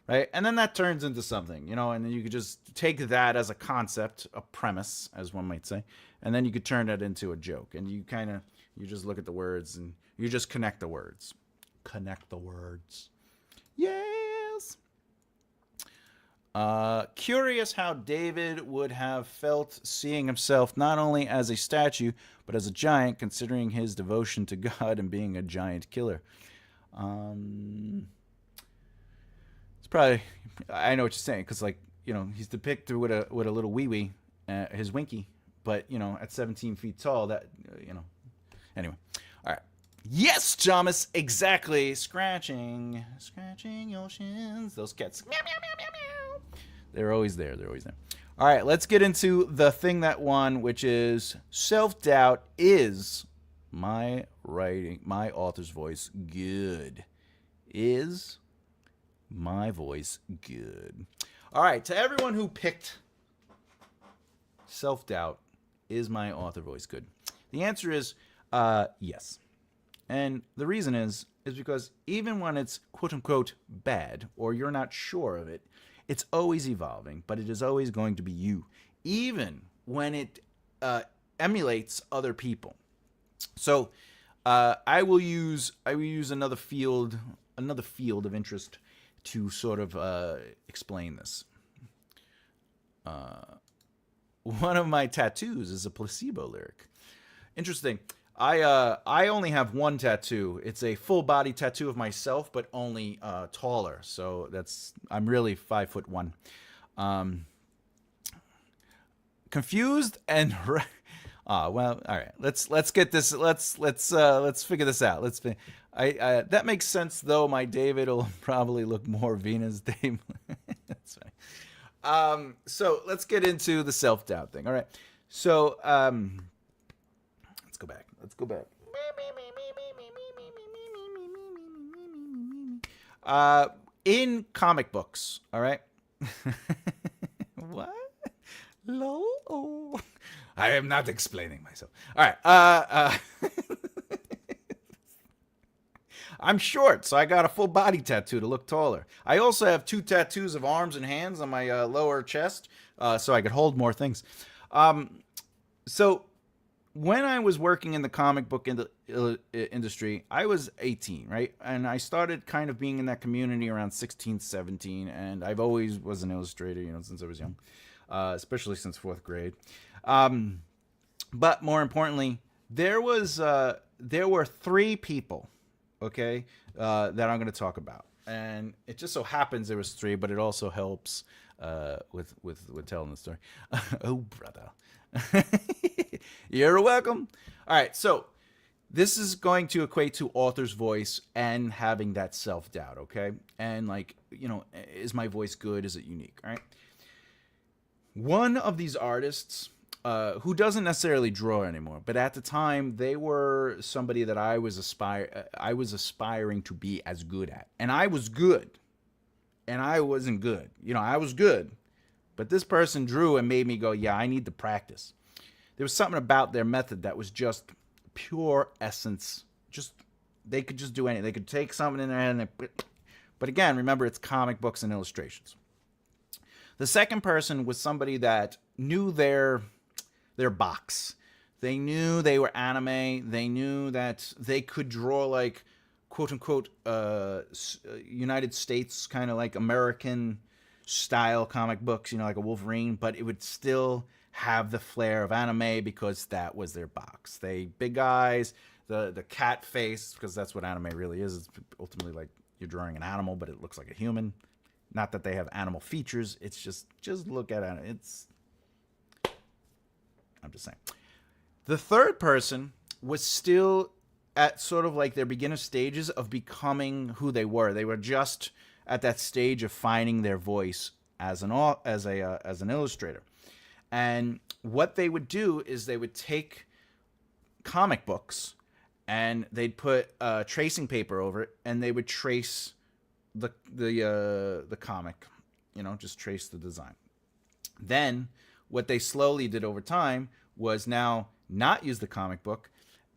Right? And then that turns into something, and then you could just take that as a concept, a premise, as one might say, and then you could turn that into a joke. And you just look at the words and you just connect the words. Yes. Curious how David would have felt seeing himself not only as a statue, but as a giant, considering his devotion to God and being a giant killer. Probably, I know what you're saying, because he's depicted with a little wee his winky, but at 17 feet tall, that anyway, all right. Yes, Thomas, exactly. Scratching your shins. Those cats, meow meow meow meow meow. They're always there. All right, let's get into the thing that won, which is self-doubt. Is my author's voice good? Is my voice good? All right, to everyone who picked self-doubt, is my author voice good? The answer is yes. And the reason is because even when it's quote-unquote bad, or you're not sure of it, it's always evolving, but it is always going to be you. Even when it emulates other people. So I will use another field of interest to sort of explain this. One of my tattoos is a placebo lyric. Interesting. I only have one tattoo. It's a full body tattoo of myself, but only taller. So I'm really 5'1". Confused and well, all right. Let's get this. Let's figure this out. That makes sense though. My David will probably look more Venus Dave. That's right. So let's get into the self-doubt thing. All right. So let's go back. In comic books, all right. What? Lol. Oh. I am not explaining myself. All right. I'm short, so I got a full body tattoo to look taller. I also have 2 tattoos of arms and hands on my lower chest, so I could hold more things. So when I was working in the comic book industry, I was 18, right? And I started kind of being in that community around 16, 17, and I've always was an illustrator, since I was young, especially since 4th grade. But more importantly, there were 3 people, okay, that I'm going to talk about, and it just so happens there was 3, but it also helps with telling the story. Oh, brother. You're welcome. All right, so this is going to equate to author's voice and having that self-doubt, okay? And is my voice good? Is it unique? All right. One of these artists, who doesn't necessarily draw anymore, but at the time they were somebody that I was aspiring to be as good at, and I was good, and I wasn't good. I was good. But this person drew and made me go, yeah, I need to practice. There was something about their method that was just pure essence. They could just do anything. They could take something in there and but again, remember, it's comic books and illustrations. The second person was somebody that knew their box. They knew they were anime. They knew that they could draw like, quote unquote, United States kind of like American style comic books, like a Wolverine, but it would still have the flair of anime because that was their box. They big eyes, the cat face, because that's what anime really is. It's ultimately like you're drawing an animal, but it looks like a human. Not that they have animal features. It's just look at it. I'm just saying. The third person was still at sort of like their beginner stages of becoming who they were. They were just at that stage of finding their voice as an illustrator. And what they would do is they would take comic books and they'd put tracing paper over it, and they would trace the comic, just trace the design. Then what they slowly did over time was now not use the comic book,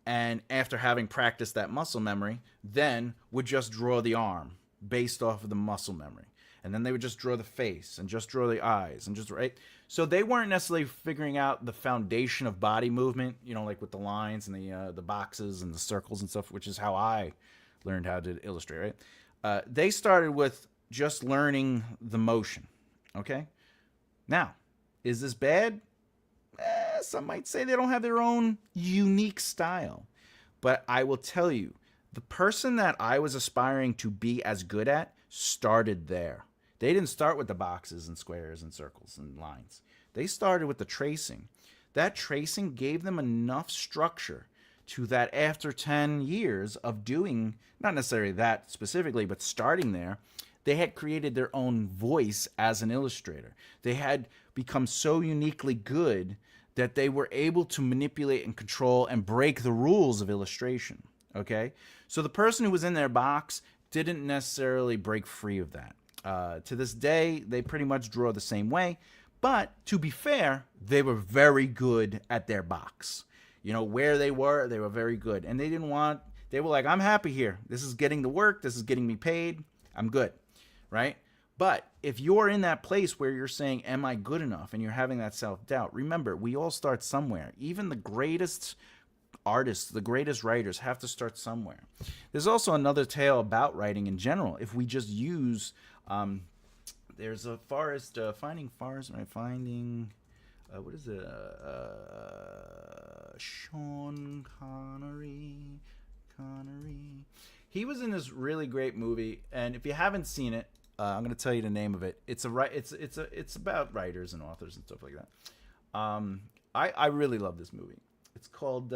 and after having practiced that muscle memory, then would just draw the arm based off of the muscle memory. And then they would just draw the face and just draw the eyes and just, right? So they weren't necessarily figuring out the foundation of body movement, like with the lines and the boxes and the circles and stuff, which is how I learned how to illustrate, right? They started with just learning the motion, okay? Now, is this bad? Some might say they don't have their own unique style. But I will tell you, the person that I was aspiring to be as good at started there. They didn't start with the boxes and squares and circles and lines. They started with the tracing. That tracing gave them enough structure to that after 10 years of doing, not necessarily that specifically, but starting there, they had created their own voice as an illustrator. They had become so uniquely good that they were able to manipulate and control and break the rules of illustration, okay? So the person who was in their box didn't necessarily break free of that. To this day, they pretty much draw the same way, but to be fair, they were very good at their box. Where they were very good. And they were like, I'm happy here. This is getting the work. This is getting me paid. I'm good, right? But if you're in that place where you're saying, am I good enough? And you're having that self-doubt, remember, we all start somewhere. Even the greatest artists, the greatest writers have to start somewhere. There's also another tale about writing in general. If we just use, there's a forest, finding forest, right? Finding, what is it? Sean Connery. He was in this really great movie, and if you haven't seen it, I'm going to tell you the name of it. It's about writers and authors and stuff like that. I really love this movie. It's called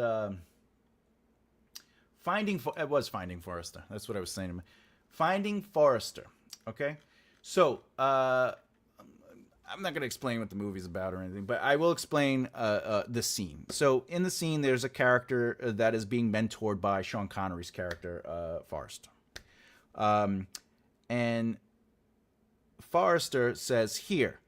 Finding Forrester. That's what I was saying to him. Finding Forrester. Okay, so I'm not going to explain what the movie's about or anything, but I will explain the scene. So in the scene, there's a character that is being mentored by Sean Connery's character, Forrester. And Forrester says, here,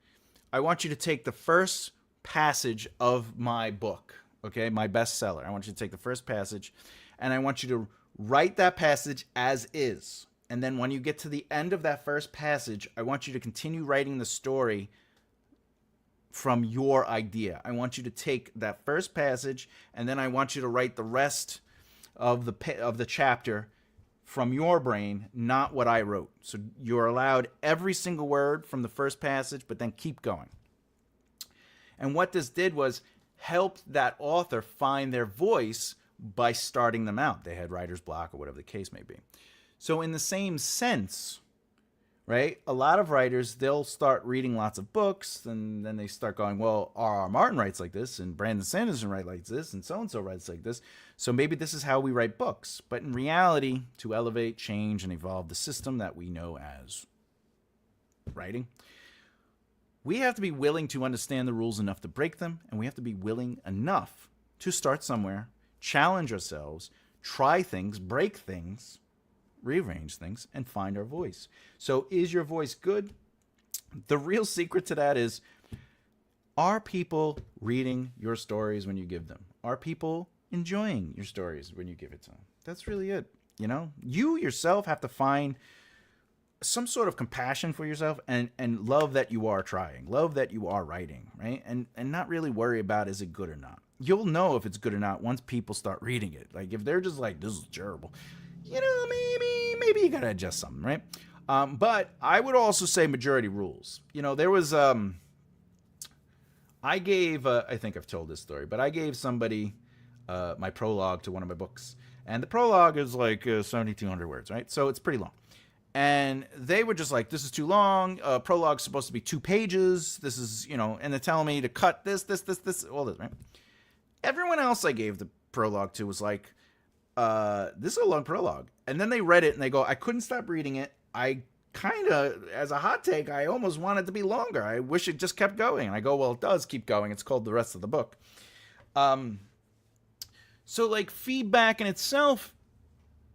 I want you to take the first passage of my book, okay, my bestseller. I want you to take the first passage, and I want you to write that passage as is. And then when you get to the end of that first passage, I want you to continue writing the story from your idea. I want you to take that first passage, and then I want you to write the rest of the chapter from your brain, not what I wrote. So you're allowed every single word from the first passage, but then keep going. And what this did was helped that author find their voice by starting them out. They had writer's block or whatever the case may be. So in the same sense, right, a lot of writers, they'll start reading lots of books, and then they start going, well, R.R. Martin writes like this, and Brandon Sanderson writes like this, and so-and-so writes like this, so maybe this is how we write books. But in reality, to elevate, change, and evolve the system that we know as writing, we have to be willing to understand the rules enough to break them, and we have to be willing enough to start somewhere, challenge ourselves, try things, break things, rearrange things, and find our voice. So is your voice good? The real secret to that is, are people reading your stories when you give them? Are people enjoying your stories when you give it to them? That's really it. You know, you yourself have to find some sort of compassion for yourself and love that you are trying, love that you are writing, right? And not really worry about, is it good or not? You'll know if it's good or not once people start reading it. Like if they're just like, this is terrible, you know, maybe you gotta adjust something, right? But I would also say majority rules. You know, there was I gave I think I've told this story, but I gave somebody my prologue to one of my books, and the prologue is like 7,200 words, right? So it's pretty long. And they were just like, this is too long. Prologue's supposed to be 2 pages. This is, you know, and they're telling me to cut this, all this, right? Everyone else I gave the prologue to was like, this is a long prologue. And then they read it and they go, I couldn't stop reading it. I kind of, as a hot take, I almost want it to be longer. I wish it just kept going. And I go, well, it does keep going. It's called the rest of the book. So like feedback in itself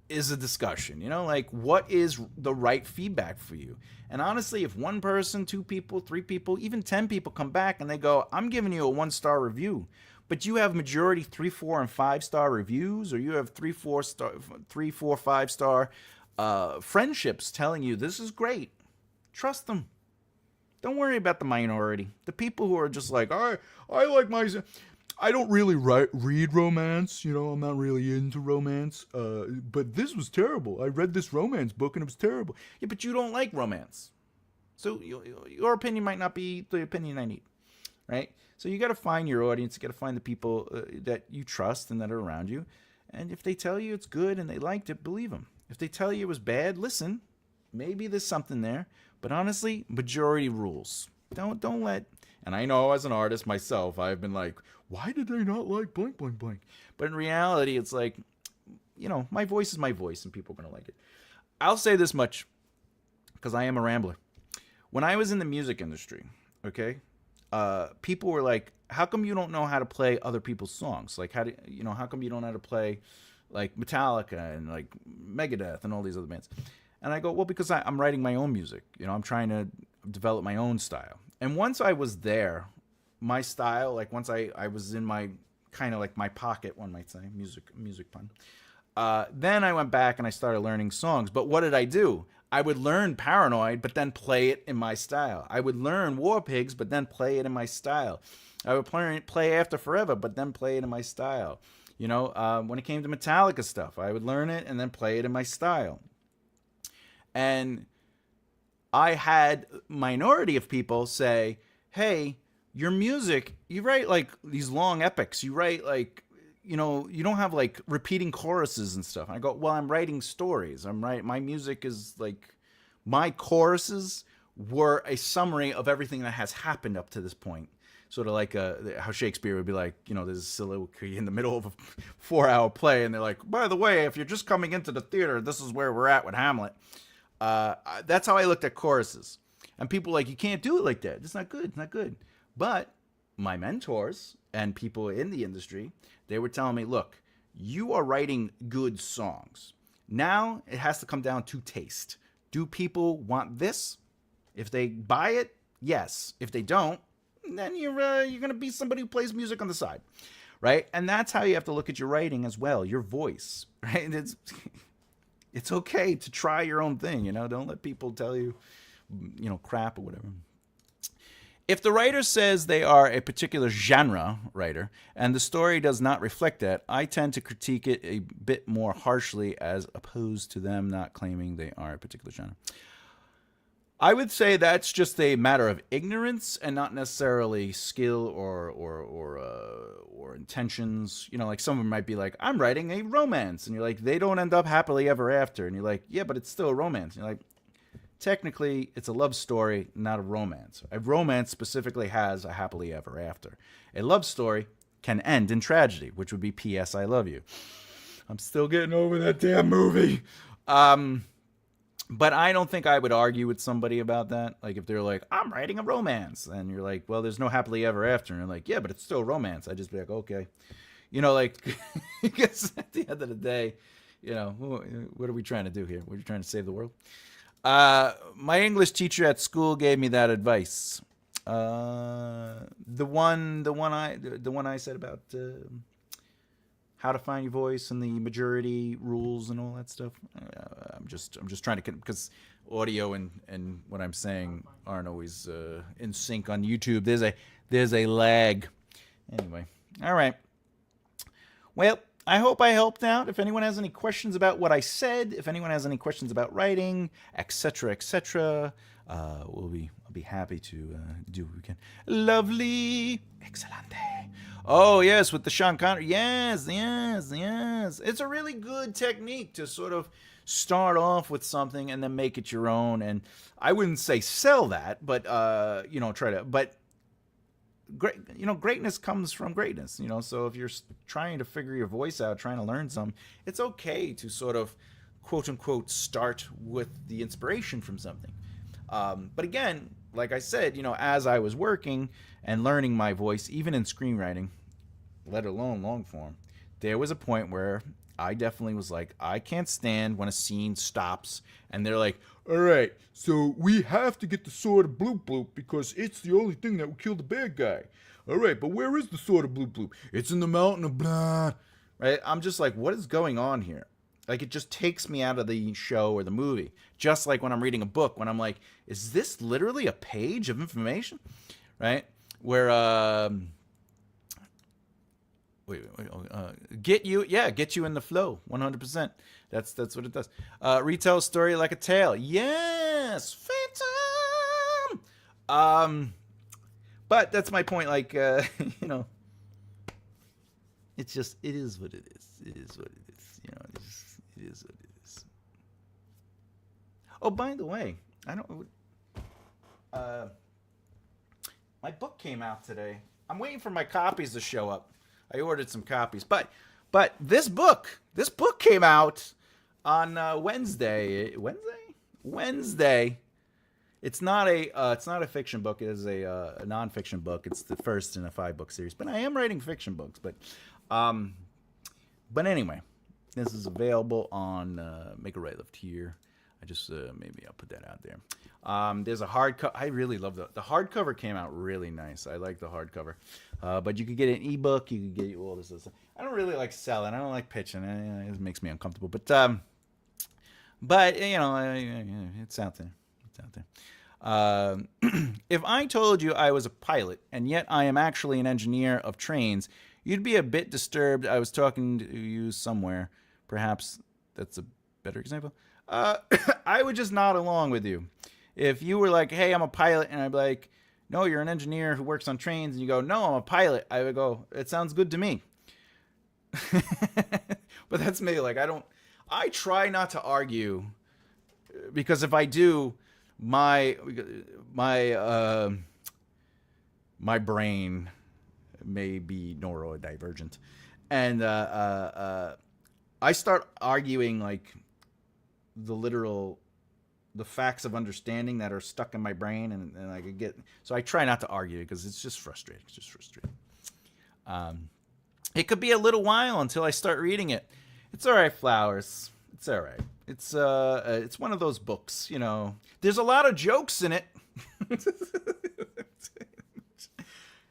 is a discussion, you know, like what is the right feedback for you? And honestly, if 1 person, 2 people, 3 people, even 10 people come back and they go, I'm giving you a 1-star review, but you have majority 3, 4, and 5-star reviews, or you have 3, 4, 5-star friendships telling you this is great, trust them. Don't worry about the minority. The people who are just like, I like my, I don't really read romance, you know, I'm not really into romance, but this was terrible. I read this romance book and it was terrible. Yeah, but you don't like romance. So your opinion might not be the opinion I need, right? So you got to find your audience. You got to find the people that you trust and that are around you. And if they tell you it's good and they liked it, believe them. If they tell you it was bad, listen. Maybe there's something there. But honestly, majority rules. Don't let... And I know as an artist myself, I've been like, why did they not like blank, blank, blank? But in reality, it's like, you know, my voice is my voice and people are going to like it. I'll say this much, because I am a rambler. When I was in the music industry, okay, people were like, how come you don't know how to play other people's songs? Like, how come you don't know how to play like Metallica and like Megadeth and all these other bands? And I go, well, because I'm writing my own music. You know, I'm trying to develop my own style. And once I was there, my style, like once I was in my kind of like my pocket, one might say, music pun. Then I went back and I started learning songs. But what did I do? I would learn Paranoid, but then play it in my style. I would learn War Pigs, but then play it in my style. I would play After Forever, but then play it in my style. When it came to Metallica stuff, I would learn it and then play it in my style. And I had minority of people say, hey, your music, you write like these long epics. You write like, you don't have like repeating choruses and stuff. I go, well, I'm writing stories. My music is like, my choruses were a summary of everything that has happened up to this point. Sort of like how Shakespeare would be like, there's a soliloquy in the middle of a 4-hour play. And they're like, by the way, if you're just coming into the theater, this is where we're at with Hamlet. That's how I looked at choruses. And people were like, you can't do it like that. It's not good. It's not good. But my mentors and people in the industry, they were telling me, look, you are writing good songs. Now it has to come down to taste. Do people want this? If they buy it, yes. If they don't, then you're going to be somebody who plays music on the side, right? And that's how you have to look at your writing as well, your voice, right? It's okay to try your own thing, Don't let people tell you, crap or whatever. If the writer says they are a particular genre writer and the story does not reflect that, I tend to critique it a bit more harshly as opposed to them not claiming they are a particular genre. I would say that's just a matter of ignorance and not necessarily skill or intentions. Like someone might be like, I'm writing a romance. And you're like, they don't end up happily ever after. And you're like, yeah, but it's still a romance. And you're like, technically, it's a love story, not a romance. A romance specifically has a happily ever after. A love story can end in tragedy, which would be P.S. I Love You. I'm still getting over that damn movie. But I don't think I would argue with somebody about that. Like if they're like, I'm writing a romance. And you're like, well, there's no happily ever after. And you're like, yeah, but it's still romance. I'd just be like, okay. Because at the end of the day, what are we trying to do here? We're trying to save the world. My English teacher at school gave me that advice. The one I said about how to find your voice and the majority rules and all that stuff. I'm just trying to, because audio and what I'm saying aren't always in sync on YouTube. There's a lag. Anyway, all right. Well, I hope I helped out. If anyone has any questions about what I said, if anyone has any questions about writing, etc., I'll be happy to do what we can. Lovely. Excelente. Oh, yes, with the Sean Connery. Yes. It's a really good technique to sort of start off with something and then make it your own. And I wouldn't say sell that, but, try to. But greatness comes from greatness, so if you're trying to figure your voice out, trying to learn some, it's okay to sort of quote unquote start with the inspiration from something. But again, like I said, as I was working and learning my voice, even in screenwriting, let alone long form, there was a point where I definitely was like, I can't stand when a scene stops and they're like, all right, so we have to get the sword of bloop bloop because it's the only thing that will kill the bad guy. All right, but where is the sword of bloop bloop? It's in the mountain of blah. Right? I'm just like, what is going on here? Like, it just takes me out of the show or the movie. Just like when I'm reading a book, when I'm like, is this literally a page of information? Right? Where, get you in the flow, 100%. That's what it does. Retell a story like a tale. Yes, Phantom. But that's my point. Like, it's just, it is what it is. It is what it is. It is what it is. Oh, by the way, my book came out today. I'm waiting for my copies to show up. I ordered some copies, but this book came out on Wednesday. Wednesday. It's not a fiction book. It is a nonfiction book. It's the first in a 5-book series. But I am writing fiction books. But anyway, this is available on Make a Right Left Here. I just maybe I'll put that out there. There's a hardcover. I really love the hardcover. Came out really nice. I like the hardcover. But you could get an ebook. You could get all this stuff. I don't really like selling. I don't like pitching. It makes me uncomfortable. But But, it's out there. It's out there. If I told you I was a pilot and yet I am actually an engineer of trains, you'd be a bit disturbed. I was talking to you somewhere. Perhaps that's a better example. I would just nod along with you. If you were like, hey, I'm a pilot, and I'd be like, no, you're an engineer who works on trains, and you go, no, I'm a pilot, I would go, it sounds good to me. But that's me. Like, I try not to argue, because if I do, my brain may be neurodivergent, and I start arguing like the facts of understanding that are stuck in my brain, and I could get, so I try not to argue because it's just frustrating. It could be a little while until I start reading it. It's all right, Flowers. It's all right. It's one of those books, There's a lot of jokes in it.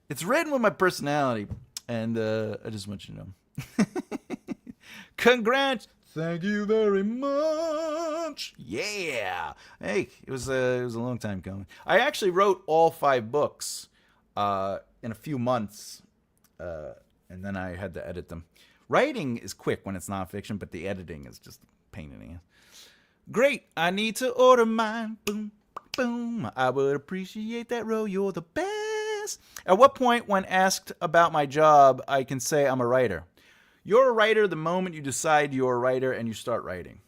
It's written with my personality, and I just want you to know. Congrats. Thank you very much. Yeah. Hey, it was a long time coming. I actually wrote all 5 books in a few months, and then I had to edit them. Writing is quick when it's nonfiction, but the editing is just a pain in the ass. Great. I need to order mine. Boom, boom. I would appreciate that, Ro. You're the best. At what point, when asked about my job, I can say I'm a writer? You're a writer the moment you decide you're a writer and you start writing.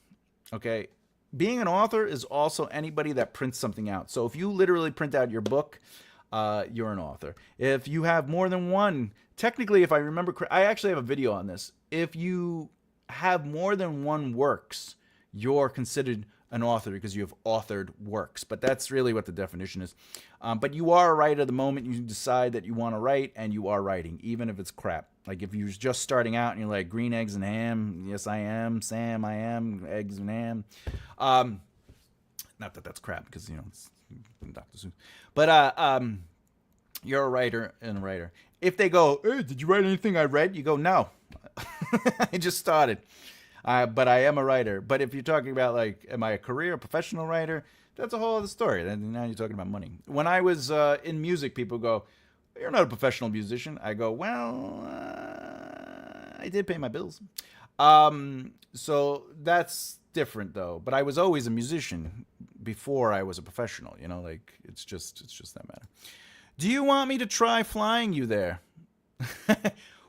Okay? Being an author is also anybody that prints something out. So if you literally print out your book, you're an author. If you have more than one, technically, if I remember I actually have a video on this. If you have more than one works, you're considered an author because you have authored works. But that's really what the definition is. But you are a writer the moment you decide that you want to write, and you are writing, even if it's crap. Like if you're just starting out and you're like, green eggs and ham, yes I am, Sam I am, eggs and ham. Not that that's crap, because it's Dr. Seuss. But you're a writer and a writer. If they go, hey, did you write anything I read? You go, no. I just started. But I am a writer. But if you're talking about, like, am I a career, professional writer? That's a whole other story. Now you're talking about money. When I was in music, people go, you're not a professional musician. I go, well, I did pay my bills. So that's different, though. But I was always a musician before I was a professional. Like, it's just that matter. Do you want me to try flying you there?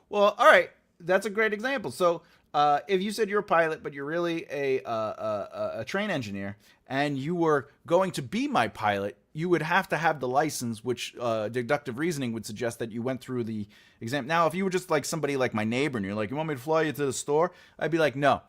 Well, all right. That's a great example. So if you said you're a pilot, but you're really a train engineer, and you were going to be my pilot, you would have to have the license, which deductive reasoning would suggest that you went through the exam. Now, if you were just like somebody like my neighbor, and you're like, you want me to fly you to the store? I'd be like, no.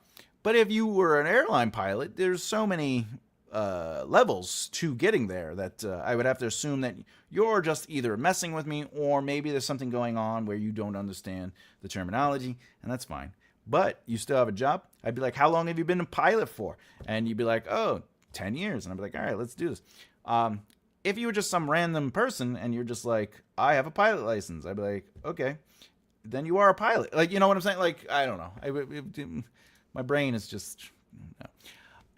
But if you were an airline pilot, there's so many levels to getting there that I would have to assume that you're just either messing with me, or maybe there's something going on where you don't understand the terminology, and that's fine. But you still have a job. I'd be like, how long have you been a pilot for? And you'd be like, oh, 10 years. And I'd be like, all right, let's do this. If you were just some random person and you're just like, I have a pilot license, I'd be like, okay, then you are a pilot. Like, you know what I'm saying? Like, I don't know. My brain is just... No.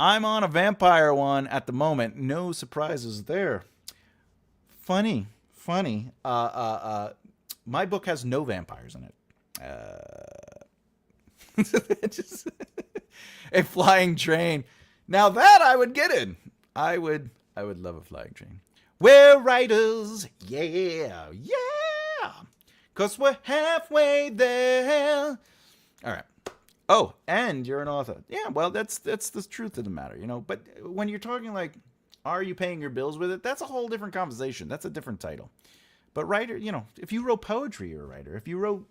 I'm on a vampire one at the moment. No surprises there. Funny. My book has no vampires in it. Just a flying train. Now that I would get in. I would love a flying train. We're writers. Yeah. 'Cause we're halfway there. All right. Oh, and you're an author. Yeah, well, that's the truth of the matter, But when you're talking like, are you paying your bills with it? That's a whole different conversation. That's a different title. But writer, if you wrote poetry, you're a writer. If you wrote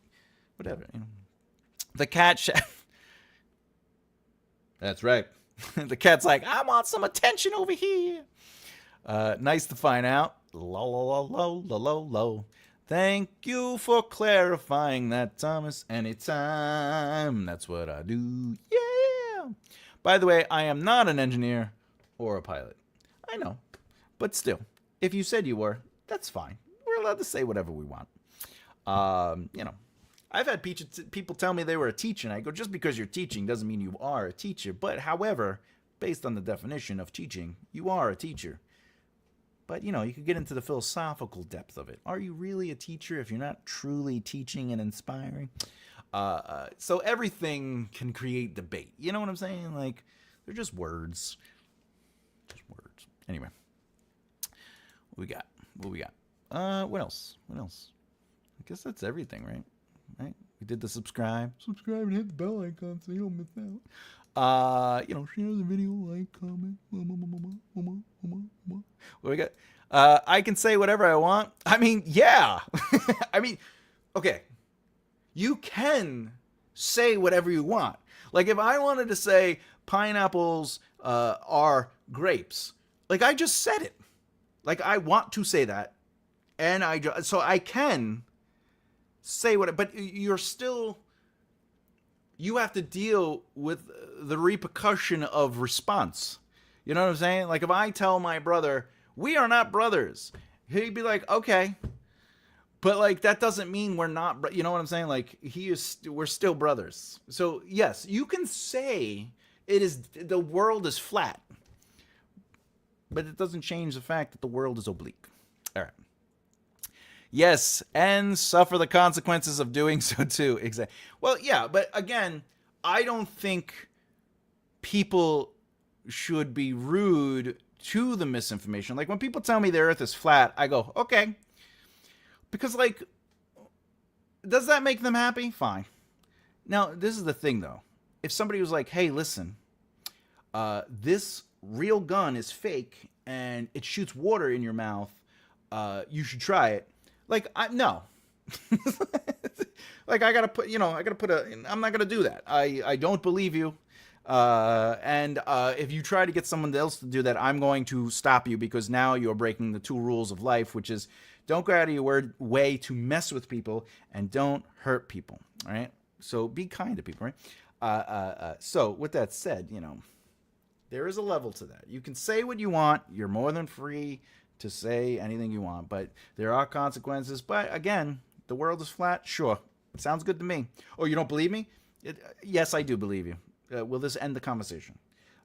whatever, The cat That's right. The cat's like, I want some attention over here. Nice to find out. Low. Thank you for clarifying that, Thomas. Anytime. That's what I do. Yeah. By the way, I am not an engineer or a pilot. I know. But still, if you said you were, that's fine. We're allowed to say whatever we want. I've had people tell me they were a teacher, and I go, just because you're teaching doesn't mean you are a teacher. But however, based on the definition of teaching, you are a teacher. But, you know, you could get into the philosophical depth of it. Are you really a teacher if you're not truly teaching and inspiring? So everything can create debate. You know what I'm saying? Like, they're just words. Just words. Anyway. What we got? What else? I guess that's everything, right? We did the subscribe and hit the bell icon so you don't miss out. You know, share the video, like, comment. What we got? I can say whatever I want. I mean, yeah. I mean, okay. You can say whatever you want. Like, if I wanted to say pineapples are grapes, like, I just said it. Like, I want to say that, and so I can say what, but you have to deal with the repercussion of response. You know what I'm saying? Like, if I tell my brother, we are not brothers, he'd be like, okay. But, like, that doesn't mean we're not, you know what I'm saying? Like, we're still brothers. So, yes, you can say the world is flat. But it doesn't change the fact that the world is oblique. All right. Yes, and suffer the consequences of doing so too. Exactly. Well, yeah, but again, I don't think people should be rude to the misinformation. Like, when people tell me the earth is flat, I go, okay. Because, like, does that make them happy? Fine. Now, this is the thing, though. If somebody was like, hey, listen, this real gun is fake and it shoots water in your mouth, you should try it. Like, no. Like, I'm not gonna do that. I don't believe you. And if you try to get someone else to do that, I'm going to stop you, because now you're breaking the 2 rules of life, which is don't go out of your way to mess with people and don't hurt people. All right. So be kind to people, right? So with that said, you know, there is a level to that. You can say what you want. You're more than free to say anything you want, but there are consequences. But again, the world is flat. Sure. Sounds good to me. Oh, you don't believe me? Yes, I do believe you. Will this end the conversation?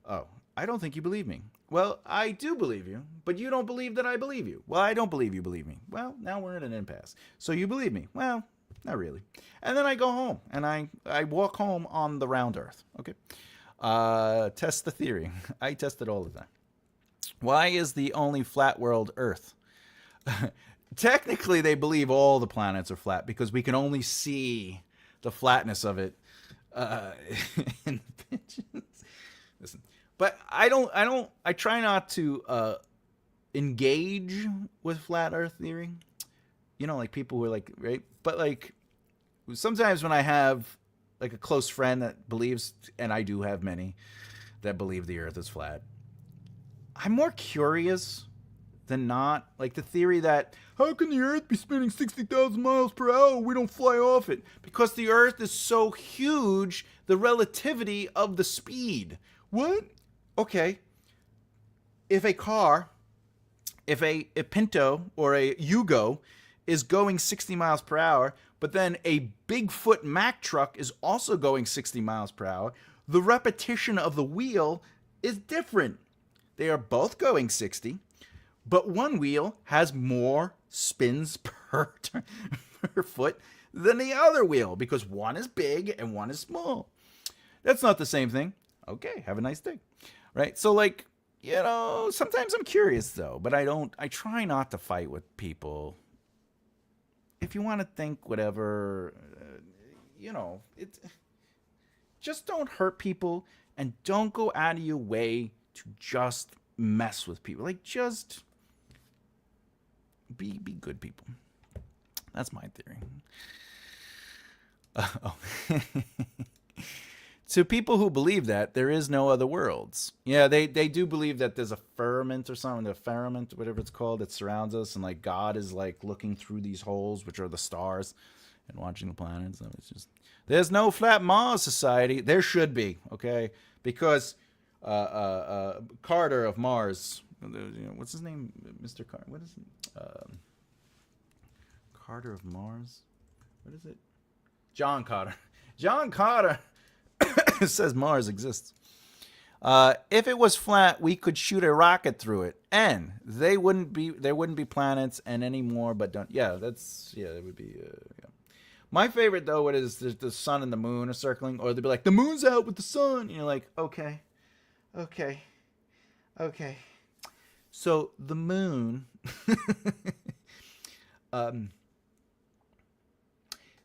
Oh, I don't think you believe me. Well, I do believe you, but you don't believe that I believe you. Well, I don't believe you believe me. Well, now we're in an impasse. So you believe me? Well, not really. And then I go home, and I walk home on the round earth. Okay. Test the theory. I test it all the time. Why is the only flat world Earth? Technically, they believe all the planets are flat because we can only see the flatness of it in the pictures. Listen, but I try not to engage with flat Earth theory. You know, like people who are like, right? But like sometimes when I have like a close friend that believes, and I do have many that believe the Earth is flat, I'm more curious than not. Like the theory that, how can the Earth be spinning 60,000 miles per hour? We don't fly off it. Because the Earth is so huge, the relativity of the speed. What? Okay. If a Pinto or a Yugo is going 60 miles per hour, but then a Bigfoot Mack truck is also going 60 miles per hour, the repetition of the wheel is different. They are both going 60, but one wheel has more spins per foot than the other wheel because one is big and one is small. That's not the same thing. Okay, have a nice day. Right? So like, you know, sometimes I'm curious though, but I try not to fight with people. If you want to think whatever, you know, just don't hurt people and don't go out of your way to just mess with people. Like, just be good people. That's my theory. To people who believe that there is no other worlds, yeah, they do believe that there's a firmament or something, a firmament, whatever it's called, that surrounds us, and like God is like looking through these holes, which are the stars, and watching the planets. And it's just, there's no flat Mars society. There should be, okay, because Carter of Mars, you know, what's his name, Mr. Carter? What is it? Carter of Mars. What is it? John Carter. John Carter says Mars exists. If it was flat, we could shoot a rocket through it, and there wouldn't be planets and any more. But don't. Yeah, it would be. Yeah. My favorite though is the sun and the moon are circling, or they'd be like, the moon's out with the sun, and you're like, okay. So the moon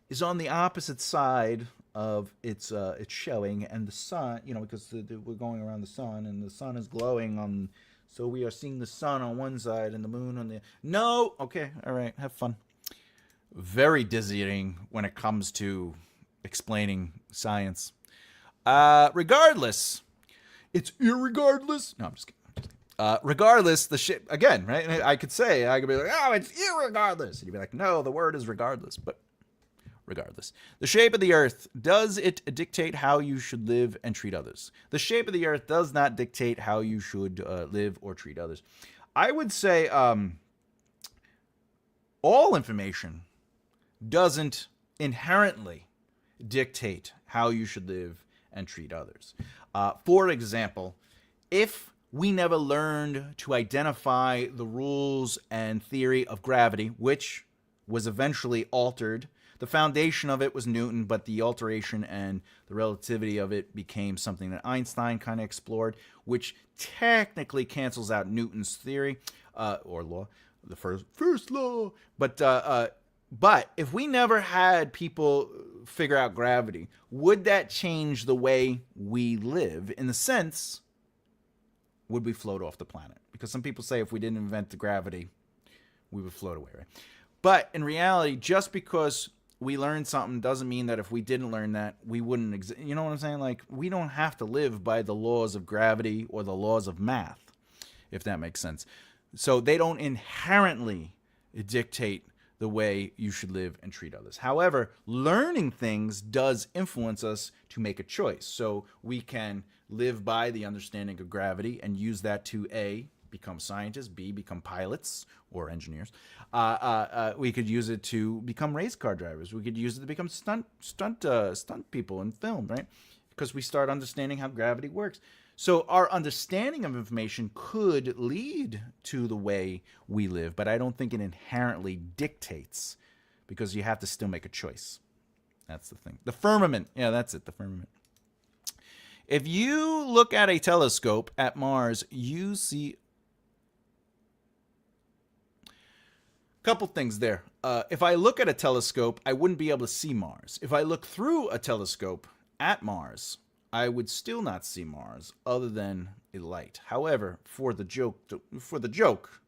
is on the opposite side of its showing, and the sun, because we're going around the sun, and the sun is glowing on, so we are seeing the sun on one side and the moon on the. No, okay, all right, have fun. Very dizzying when it comes to explaining science. Regardless, it's irregardless. No, I'm just kidding. Regardless, the shape, again, right? I could be like, oh, it's irregardless. And you'd be like, no, the word is regardless. But regardless, the shape of the earth, does it dictate how you should live and treat others? The shape of the earth does not dictate how you should live or treat others. I would say all information doesn't inherently dictate how you should live and treat others. For example, if we never learned to identify the rules and theory of gravity, which was eventually altered, the foundation of it was Newton, but the alteration and the relativity of it became something that Einstein kind of explored, which technically cancels out Newton's theory or law, the first law. But if we never had people figure out gravity, would that change the way we live? In the sense, would we float off the planet? Because some people say if we didn't invent the gravity, we would float away, right? But in reality, just because we learned something doesn't mean that if we didn't learn that, we wouldn't exist. You know what I'm saying? Like, we don't have to live by the laws of gravity or the laws of math, if that makes sense. So they don't inherently dictate the way you should live and treat others. However, learning things does influence us to make a choice. So we can live by the understanding of gravity and use that to A, become scientists, B, become pilots or engineers. We could use it to become race car drivers. We could use it to become stunt people in film, right? Because we start understanding how gravity works. So our understanding of information could lead to the way we live, but I don't think it inherently dictates, because you have to still make a choice. That's the thing. The firmament. Yeah, that's it, the firmament. If you look at a telescope at Mars, you see a couple things there. If I look at a telescope, I wouldn't be able to see Mars. If I look through a telescope at Mars, I would still not see Mars other than a light. However, for the joke,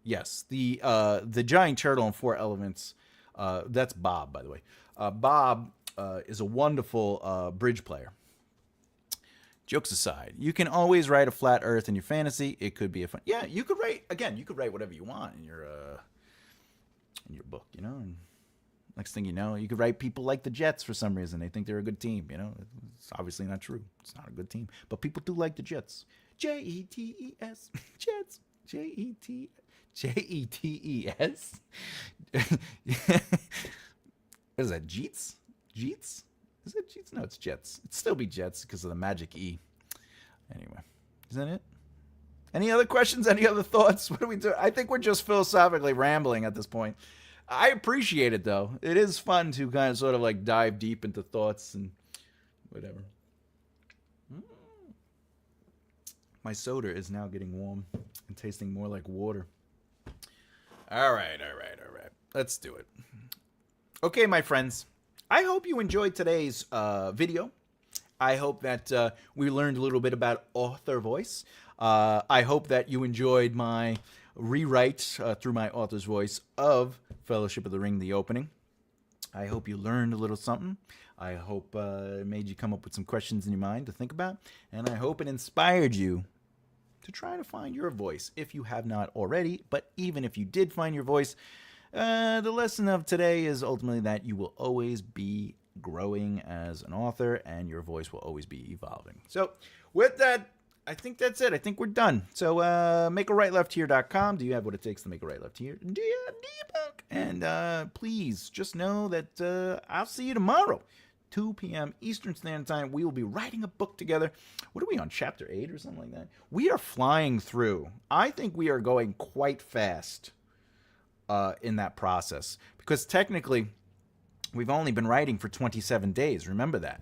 yes, the giant turtle in Four Elements, that's Bob, by the way. Bob is a wonderful bridge player. Jokes aside, you can always write a flat Earth in your fantasy. It could be a fun. Yeah, you could write whatever you want in your book, And next thing you know, you could write people like the Jets for some reason. They think they're a good team, It's obviously not true. It's not a good team. But people do like the Jets. Jets. Jets. Jets. What is that, Jeets? Jeets? Is it Jeets? No, it's Jets. It'd still be Jets because of the magic E. Anyway, is that it? Any other questions? Any other thoughts? What do we do? I think we're just philosophically rambling at this point. I appreciate it, though. It is fun to kind of sort of like dive deep into thoughts and whatever. My soda is now getting warm and tasting more like water. All right. Let's do it. Okay, my friends. I hope you enjoyed today's video. I hope that we learned a little bit about author voice. I hope that you enjoyed my rewrite through my author's voice of Fellowship of the Ring, the opening. I hope you learned a little something. I hope it made you come up with some questions in your mind to think about. And I hope it inspired you to try to find your voice if you have not already. But even if you did find your voice, the lesson of today is ultimately that you will always be growing as an author and your voice will always be evolving. So with that, I think that's it. I think we're done. So makearightleftheere.com. Do you have what it takes to make a right left here? Do you book? And please just know that I'll see you tomorrow. 2 p.m. Eastern Standard Time. We will be writing a book together. What are we on, chapter 8 or something like that? We are flying through. I think we are going quite fast in that process. Because technically, we've only been writing for 27 days. Remember that.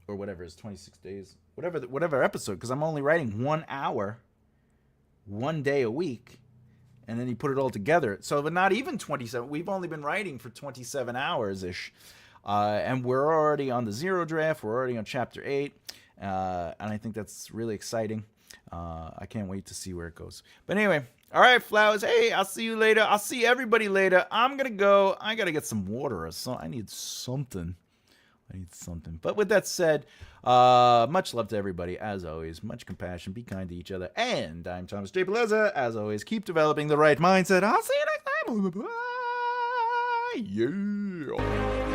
Or whatever, it's 26 days. Whatever episode. Because I'm only writing 1 hour, 1 day a week. And then you put it all together. So, but not even 27. We've only been writing for 27 hours-ish. And we're already on the 0 draft. We're already on chapter 8. And I think that's really exciting. I can't wait to see where it goes. But anyway, all right, Flowers. Hey, I'll see you later. I'll see everybody later. I'm going to go. I got to get some water or something. I need something. But with that said, much love to everybody, as always. Much compassion. Be kind to each other. And I'm Thomas J. Bellezza. As always, keep developing the right mindset. I'll see you next time. Bye. Yeah.